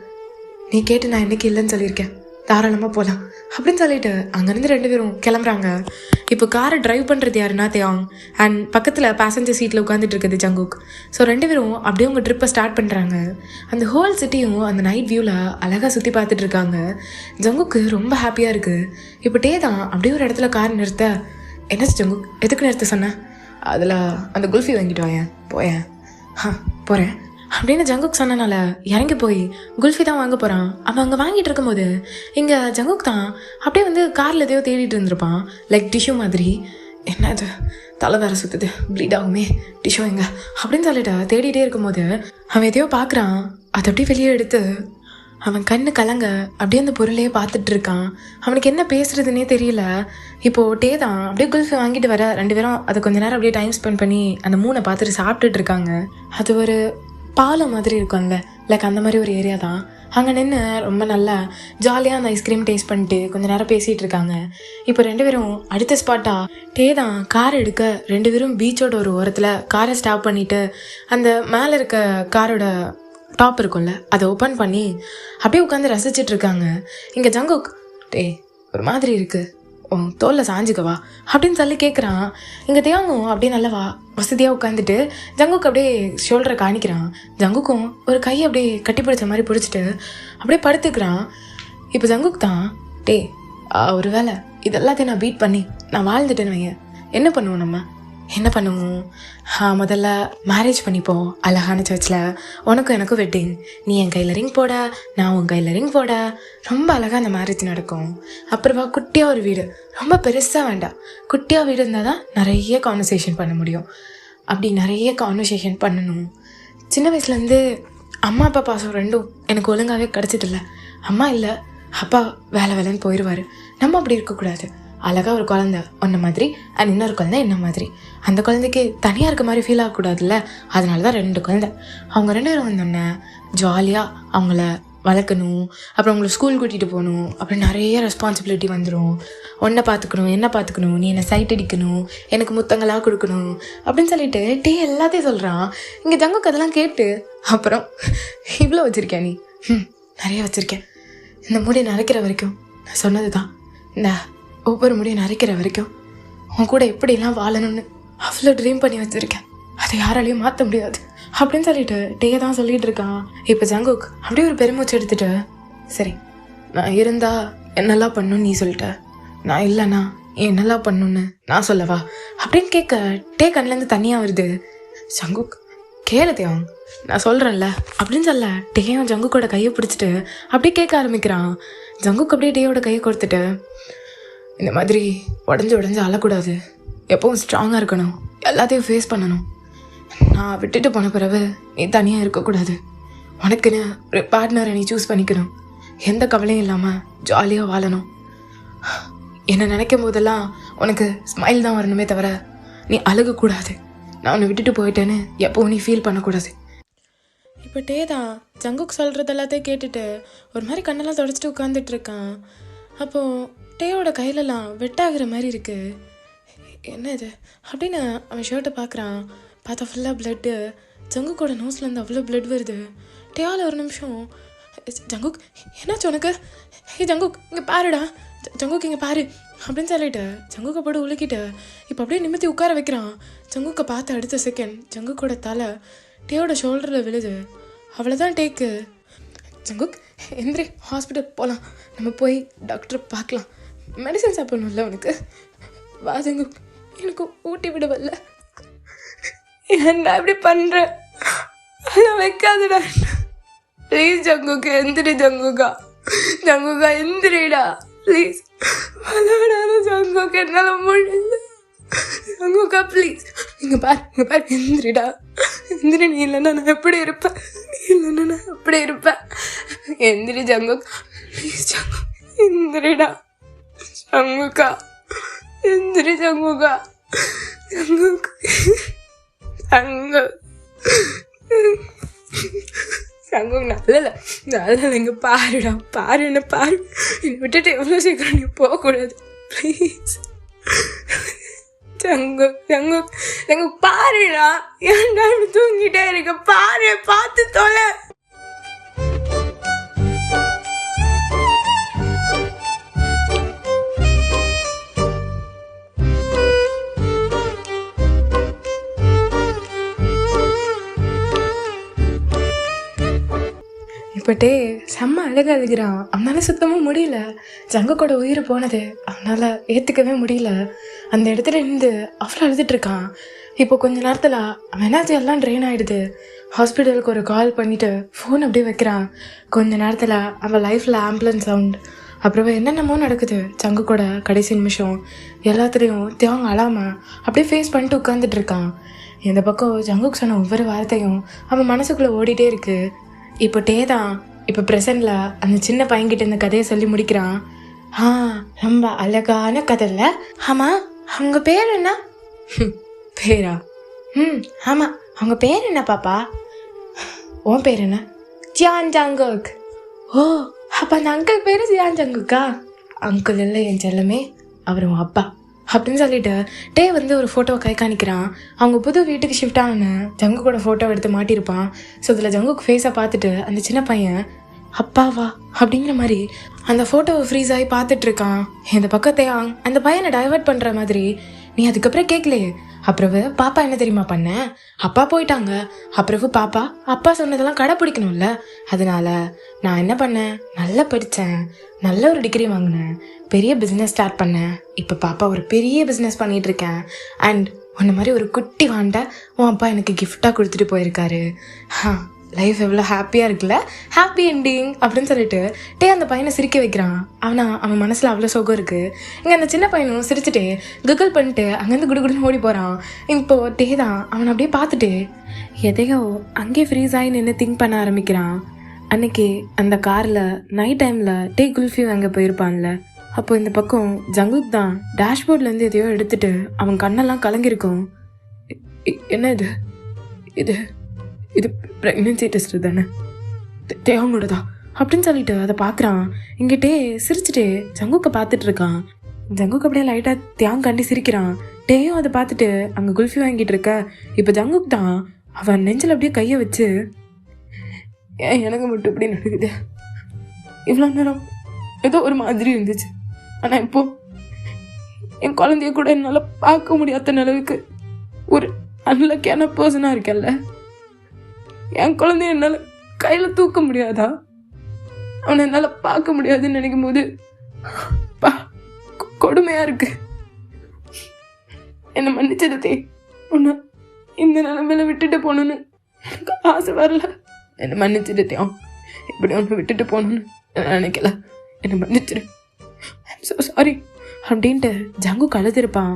நீ கேட்டு நான் இன்னைக்கு இல்லைன்னு சொல்லியிருக்கேன், தாராளமாக போகலாம் அப்படின்னு சொல்லிட்டு அங்கேருந்து 2 பேரும் கிளம்புறாங்க. இப்போ காரை டிரைவ் பண்ணுறது யாருன்னா தேவாங், அண்ட் பக்கத்தில் பேசஞ்சர் சீட்டில் உட்காந்துட்டு இருக்குது ஜங்குக். ஸோ 2 பேரும் அப்படியே உங்கள் ட்ரிப்பை ஸ்டார்ட் பண்ணுறாங்க. அந்த ஹோல் சிட்டியும் அந்த நைட் வியூவில் அழகாக சுற்றி பார்த்துட்டு இருக்காங்க. ஜங்குக்கு ரொம்ப ஹாப்பியாக இருக்குது. இப்போ டே தான் அப்படியே ஒரு இடத்துல கார் நிறுத்த, என்னாச்சு ஜங்குக், எதுக்கு நிறுத்த சொன்னேன்? அதில் அந்த குல்ஃபி வாங்கிட்டு வாயேன், போயேன். போகிறேன் அப்படின்னு ஜங்குக் சொன்னனால இறங்கி போய் குல்ஃபி தான் வாங்க போகிறான். அவன் அங்கே வாங்கிட்டு இருக்கும்போது இங்கே ஜங்குக் தான் அப்படியே காரில் எதையோ தேடிட்டு இருந்திருப்பான், லைக் டிஷ்யூ மாதிரி. என்ன அது, தலை வேற சுற்றுது, ப்ளீட் ஆகுமே, டிஷ்யூ எங்க அப்படின்னு சொல்லிட்டு தேடிட்டே இருக்கும்போது அவன் எதையோ பார்க்குறான். அதை அப்படியே வெளியே எடுத்து அவன் கண்ணு கலங்க அப்படியே அந்த பொருளையே பார்த்துட்டு இருக்கான். அவனுக்கு என்ன பேசுறதுன்னே தெரியல. இப்போது டே தான் அப்படியே குல்ஃபி வாங்கிட்டு வர 2 பேரும் அதை கொஞ்ச நேரம் அப்படியே டைம் ஸ்பெண்ட் பண்ணி அந்த மூணை பார்த்துட்டு சாப்பிட்டுட்டு இருக்காங்க. அது ஒரு பாலம் மாதிரி இருக்கும்ல, லைக் அந்த மாதிரி ஒரு ஏரியா தான். அங்கே நின்று ரொம்ப நல்லா ஜாலியாக அந்த ஐஸ்கிரீம் டேஸ்ட் பண்ணிட்டு கொஞ்சம் நேரம் பேசிகிட்டு இருக்காங்க. இப்போ 2 பேரும் அடுத்த ஸ்பாட்டாக டே தான் கார் எடுக்க 2 பேரும் பீச்சோட ஒரு ஓரத்தில் காரை ஸ்டாப் பண்ணிவிட்டு அந்த மேலே இருக்க காரோட டாப் இருக்கும்ல அதை ஓப்பன் பண்ணி அப்படியே உட்காந்து ரசிச்சிட்டு இருக்காங்க. இங்கே ஜங்குக், டே ஒரு மாதிரி இருக்குது, தோலில் சாஞ்சுக்கவா அப்படின்னு சொல்லி கேட்குறான். இங்கே தேவாங்கும் அப்படியே நல்லவா வசதியாக உட்காந்துட்டு ஜங்குக்கு அப்படியே ஷோல்டரை காணிக்கிறான். ஜங்குக்கும் ஒரு கையை அப்படியே கட்டி பிடிச்ச மாதிரி பிடிச்சிட்டு அப்படியே படுத்துக்கிறான். இப்போ ஜங்குக் தான், டே ஒரு வேளை இதெல்லாத்தையும் நான் பீட் பண்ணி நான் வாழ்ந்துட்டேன்னு வைங்க, என்ன பண்ணுவோம் நம்ம? என்ன பண்ணுவோம்? முதல்ல மேரேஜ் பண்ணிப்போம் அழகான சர்ச்சில், உனக்கும் எனக்கும் வெட்டிங், நீ என் கையில் ரிங் போட, நான் உன் கையில் ரிங் போட, ரொம்ப அழகாக அந்த மேரேஜ் நடக்கும். அப்புறமா குட்டியாக ஒரு வீடு, ரொம்ப பெருசாக வேண்டாம், குட்டியாக வீடு இருந்தால் தான் நிறைய கான்வர்சேஷன் பண்ண முடியும். அப்படி நிறைய கான்வர்சேஷன் பண்ணணும். சின்ன வயசுலேருந்து அம்மா அப்பா பாசம் 2ம் எனக்கு ஒழுங்காகவே கிடச்சிட்டில்ல. அம்மா இல்லை, அப்பா வேலை வேலைன்னு போயிடுவார். நம்ம அப்படி இருக்கக்கூடாது. அழகாக ஒரு குழந்தை ஒன்றை மாதிரி அண்ட் இன்னொரு குழந்தை என்ன மாதிரி. அந்த குழந்தைக்கு தனியாக இருக்க மாதிரி ஃபீல் ஆகக்கூடாதுல்ல, அதனால தான் 2 குழந்தை. அவங்க 2 பேரும் வந்தோடனே ஜாலியாக அவங்கள வளர்க்கணும், அப்புறம் அவங்கள ஸ்கூல் கூட்டிகிட்டு போகணும், அப்புறம் நிறைய ரெஸ்பான்சிபிலிட்டி வந்துடும். ஒன்றை பார்த்துக்கணும், என்ன பார்த்துக்கணும், நீ என்னை சைட் அடிக்கணும், எனக்கு முத்தங்களாக கொடுக்கணும் அப்படின்னு சொல்லிட்டு டே எல்லாத்தையும் சொல்கிறான். இங்கே ஜங்குக்கு அதெல்லாம் கேட்டு, அப்புறம் இவ்வளோ வச்சுருக்கேன் நீ? நிறைய வச்சுருக்கேன். இந்த முடி நரைக்கிற வரைக்கும் நான் சொன்னது தான், இந்த ஒவ்வொரு முடியும் நரைக்கிற வரைக்கும் உன் கூட எப்படிலாம் வாழணும்னு அவ்வளோ ட்ரீம் பண்ணி வச்சுருக்கேன், அதை யாராலையும் மாற்ற முடியாது அப்படின்னு சொல்லிட்டு டே தான் சொல்லிகிட்டு இருக்கான். இப்போ ஜங்குக் அப்படியே ஒரு பெருமூச்சு எடுத்துட்டு, சரி நான் இருந்தால் என்னெல்லாம் பண்ணணும்னு நீ சொல்லிட்ட, நான் இல்லைண்ணா என்னெல்லாம் பண்ணணுன்னு நான் சொல்லவா அப்படின்னு கேட்க டே கண்ணிலேருந்து தனியாக வருது. ஜங்குக் கேளு தேவன், நான் சொல்கிறேன்ல அப்படின்னு சொல்ல டேயும் ஜங்குக்கோட கையை பிடிச்சிட்டு அப்படியே கேட்க ஆரம்பிக்கிறான். ஜங்குக் அப்படியே டேயோட கையை கொடுத்துட்டு, இந்த மாதிரி உடஞ்சி அழக்கூடாது, எப்பவும் ஸ்ட்ராங்காக இருக்கணும், எல்லாத்தையும் ஃபேஸ் பண்ணணும். நான் விட்டுட்டு போன பிறகு நீ தனியாக இருக்கக்கூடாது. உனக்குன்னு ஒரு பார்ட்னரை நீ சூஸ் பண்ணிக்கணும். எந்த கவலையும் இல்லாமல் ஜாலியாக வாழணும். என்னை நினைக்கும் போதெல்லாம் உனக்கு ஸ்மைல் தான் வரணுமே தவிர நீ அழுகக்கூடாது. நான் உன்னை விட்டுட்டு போயிட்டேன்னு எப்போவும் நீ ஃபீல் பண்ணக்கூடாது. இப்போ டே தான் ஜங்குக் சொல்கிறது எல்லாத்தையும் கேட்டுட்டு ஒரு மாதிரி கண்ணெல்லாம் தொடச்சிட்டு உட்காந்துட்டு இருக்கான். அப்போது டேயோட கையிலலாம் வெட்டாகிற மாதிரி இருக்குது. என்ன இது அப்படின்னு அவன் ஷர்ட்டை பார்க்குறான். பார்த்தா ஃபுல்லாக பிளட்டு. ஜங்குக்கோட நோஸ்லேருந்து அவ்வளோ பிளட் வருது. டேயால் ஒரு நிமிஷம், ஜங்குக் என்னாச்சு உனக்கு? ஜங்குக் இங்கே பாருடா, ஜங்குக் இங்கே பாரு அப்படின்னு சொல்லிட்டு ஜங்குக்கை போட்டு உலுக்கிட்டு இப்போ அப்படியே நிமித்தி உட்கார வைக்கிறான். ஜங்குக்கை பார்த்து அடுத்த செகண்ட் ஜங்குக்கோட தலை டேயோட ஷோல்டரில் விழுது. அவ்வளோதான் டேக்கு. ஜங்குக் எந்திரி, ஹாஸ்பிட்டல் போகலாம், நம்ம போய் டாக்டரை பார்க்கலாம், மெடிசன் சாப்பிடணும்ல உனக்கு. வா ஜங்குக், எனக்கு ஊட்டி விடவில்ல. என்ன இப்படி பண்ணுற? அதெல்லாம் வைக்காதுடா ப்ளீஸ். ஜங்குக்கா எந்திரி, ஜங்குக்கா எந்திரிடா ப்ளீஸ். விளையாடாத ஜங்குக்கா, என்னால் முடியல. ஜங்குக்கா ப்ளீஸ், இங்கே பாரு எந்திரிடா, எந்திரி. நீ இல்லைன்னா நான் எப்படி இருப்பேன்? எந்திரி ஜங்குக் ப்ளீஸ். ஜங்குக் எந்திரிடா. ஜங்குக்கா எந்திரி. ஜங்குக் நல்ல இங்கே பாருடா, என்ன விட்டுட்டு எவ்வளோ சீக்கிரம் நீ போகக்கூடாது ப்ளீஸ். ஜங்குக் பாருடா, ஏன்டா தூங்கிட்டே இருக்க? பார்த்து தொலை. இப்போட்டே செம்ம அழுகிறான். அவனால் சுத்தமாக முடியல. ஜங்குக்கோட உயிர் போனது அவனால் ஏற்றுக்கவே முடியல. அந்த இடத்துல இருந்து அவ்வளோ அழுதுட்ருக்கான். இப்போ கொஞ்ச நேரத்தில் அவன் எனர்ஜி எல்லாம் ட்ரெயின் ஆகிடுது. ஹாஸ்பிட்டலுக்கு ஒரு கால் பண்ணிவிட்டு ஃபோன் அப்படியே வைக்கிறான். கொஞ்ச நேரத்தில் அவன் லைஃப்பில் ஆம்புலன்ஸ் சவுண்ட், அப்புறம் என்னென்னமோ நடக்குது. ஜங்குக்கோட கடைசி நிமிஷம் எல்லாத்துலேயும் தேவங்க அழாமல் அப்படியே ஃபேஸ் பண்ணிட்டு உட்காந்துட்டு இருக்கான். இந்த பக்கம் ஜங்குக் சொன்ன ஒவ்வொரு வார்த்தையும் அவன் மனசுக்குள்ளே ஓடிட்டே இருக்குது. இப்போ டே தான் இப்போ ப்ரெசண்டில் அந்த சின்ன பையன்கிட்ட இந்த கதையை சொல்லி முடிக்கிறான். ரொம்ப அழகான கதை இல்லை? ஆமாம், அவங்க பேர் என்ன? பேரா? ஆமாம், அவங்க பேர் என்ன பாப்பா? உன் பேர் என்ன? ஜியான் ஜங்குக். ஓ, அப்போ அந்த அங்கிள் பேர் ஜியான் ஜங்குக்கா? அங்கிள் இல்லை என் செல்லமே, அவர் உன் அப்பா அப்படின்னு சொல்லிட்டு டே ஒரு ஃபோட்டோவை கை காணிக்கிறான். அவங்க புது வீட்டுக்கு ஷிஃப்ட் ஆனு ஜங்குக்கோட ஃபோட்டோ எடுத்து மாட்டியிருப்பான். ஸோ அதில் ஜங்குக் ஃபேஸை பார்த்துட்டு அந்த சின்ன பையன் அப்பாவா அப்படிங்கிற மாதிரி அந்த ஃபோட்டோவை ஃப்ரீஸ் ஆகி பார்த்துட்ருக்கான். இந்த பக்கத்தையா அந்த பையனை டைவர்ட் பண்ணுற மாதிரி, நீ அதுக்கப்புறம் கேட்கலையே, அப்புறம் பாப்பா என்ன தெரியுமா பண்ண? அப்பா போயிட்டாங்க, அப்புறம் பாப்பா அப்பா சொன்னதெல்லாம் கடைப்பிடிக்கணும்ல, அதனால நான் என்ன பண்ணேன், நல்லா படித்தேன், நல்ல ஒரு டிகிரி வாங்கினேன், பெரிய பிஸ்னஸ் ஸ்டார்ட் பண்ணேன். இப்போ பாப்பா ஒரு பெரிய பிஸ்னஸ் பண்ணிகிட்டு இருக்கேன். அண்ட் உன்ன மாதிரி ஒரு குட்டி வாண்டை உன் அப்பா எனக்கு கிஃப்டாக கொடுத்துட்டு போயிருக்காரு. லைஃப் எவ்வளோ ஹாப்பியாக இருக்குல்ல, ஹாப்பி என்டிங் அப்படின்னு சொல்லிட்டு டே அந்த பையனை சிரிக்க வைக்கிறான். அவன் மனசில் அவ்வளோ சோகம் இருக்குது. இங்கே அந்த சின்ன பையனும் சிரிச்சுட்டு கிகல் பண்ணிட்டு அங்கேருந்து குடுகுடுன்னு ஓடி போகிறான். இப்போது டே தான் அவனை அப்படியே பார்த்துட்டு எதையோ அங்கேயே ஃப்ரீஸ் ஆகி நின்று திங்க் பண்ண ஆரம்பிக்கிறான். அன்னைக்கு அந்த காரில் நைட் டைமில் டே குல்ஃபி வாங்க போயிருப்பான்ல, அப்போ இந்த பக்கம் ஜங்குக் தான் டேஷ்போர்ட்லேருந்து எதையோ எடுத்துட்டு அவன் கண்ணெல்லாம் கலங்கிருக்கும். என்ன இது இது இது ப்ரெக்னென்சி டெஸ்ட் தானே, தேவங்களோடதா அப்படின்னு சொல்லிட்டு அதை பார்க்குறான். இங்கிட்டே சிரிச்சுட்டே ஜங்குக்கை பார்த்துட்டு இருக்கான். ஜங்குக் அப்படியே லைட்டாக தியாங் கண்டி சிரிக்கிறான். டேயும் அதை பார்த்துட்டு அங்கே குல்ஃபி வாங்கிட்டு இருக்க. இப்போ ஜங்குக் தான் அவன் நெஞ்சில் அப்படியே கையை வச்சு, ஏன் எனக்கு மட்டும் இப்படி நடக்குது, இவ்வளோ நேரம் ஏதோ ஒரு மாதிரி இருந்துச்சு, ஆனால் இப்போ என் குழந்தைய கூட என்னால் பார்க்க முடியாத நிலவுக்கு ஒரு அன்லக்கியான பர்சனாக இருக்கல்ல, என் குழந்தைய என்னால் கையில் தூக்க முடியாதா, அவனை என்னால் பார்க்க முடியாதுன்னு நினைக்கும் போது கொடுமையாக இருக்கு. என்னை மன்னிச்சிருதே. உன்னை இந்த நிலைமையில விட்டுட்டு போகணுன்னு எனக்கு ஆசை வரல. என்னை மன்னிச்சிருத்தேன். இப்படி ஒன்று விட்டுட்டு போகணுன்னு நான் நினைக்கல. என்னை மன்னிச்சிரு. ஐம் ஸோ சாரி அப்படின்ட்டு ஜங்கு கழுதிருப்பான்.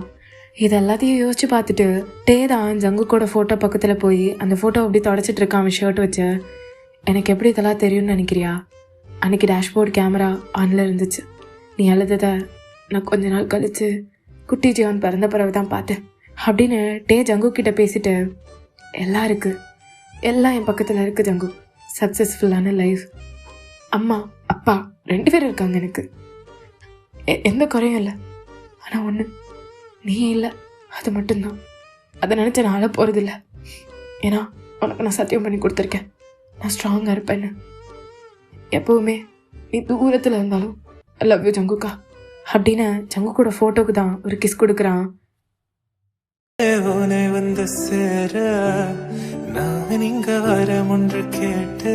இது எல்லாத்தையும் யோசிச்சு பார்த்துட்டு டே தான் ஜங்குக்கோட ஃபோட்டோ பக்கத்தில் போய் அந்த ஃபோட்டோ அப்படி தொடச்சிட்டு இருக்கான் அவன் ஷர்ட் வச்சு. எனக்கு எப்படி இதெல்லாம் தெரியும்னு நினைக்கிறியா? அன்றைக்கி டேஷ்போர்ட் கேமரா ஆனில் இருந்துச்சு. நீ அழுததை நான் கொஞ்ச நாள் கழித்து குட்டி ஜீவன் பிறந்த பிறகு தான் பார்த்தேன் அப்படின்னு டே ஜங்கு கிட்ட பேசிட்டு, எல்லாம் இருக்குது, எல்லாம் என் பக்கத்தில் இருக்குது ஜங்கு. சக்ஸஸ்ஃபுல்லான லைஃப், அம்மா அப்பா 2 பேர் இருக்காங்க, எனக்கு எந்த குறையும் இல்லை. ஆனால் ஒன்று, நீ இல்லை, அது மட்டும்தான். அதை நினச்ச நான் அழ போகிறதில்ல. ஏன்னா உனக்கு நான் சத்தியம் பண்ணி கொடுத்துருக்கேன், நான் ஸ்ட்ராங்காக இருப்பேன்னு. எப்போவுமே நீ தூரத்தில் இருந்தாலும் ஐ லவ் யூ ஜங்குக்கா அப்படின்னு ஜங்குக்கோட ஃபோட்டோக்கு தான் ஒரு கிஸ் கொடுக்குறான். உன்னை வந்து சேர நான் இங்க வரம் ஒன்று கேட்டு,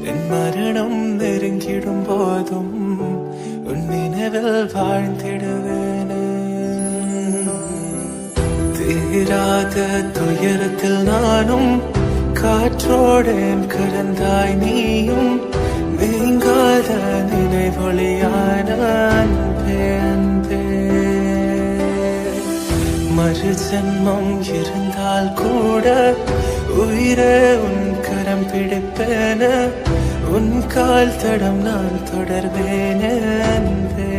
என் மரணம் நெருங்கிடும் போதும் உன் நினைவில் வாழ்ந்திடுவேன். தீராத துயரத்தில் நானும் காற்றோடேன் கலந்தாய் நீயும், நீங்காத நினைவொளியான அன்பே அன்பே. மறு ஜென்மம் இருந்தால் கூட உயிரே உன் கரம் பிடிப்பேன, உன் கால் தடம் நான் தொடர்வேன் அன்பே.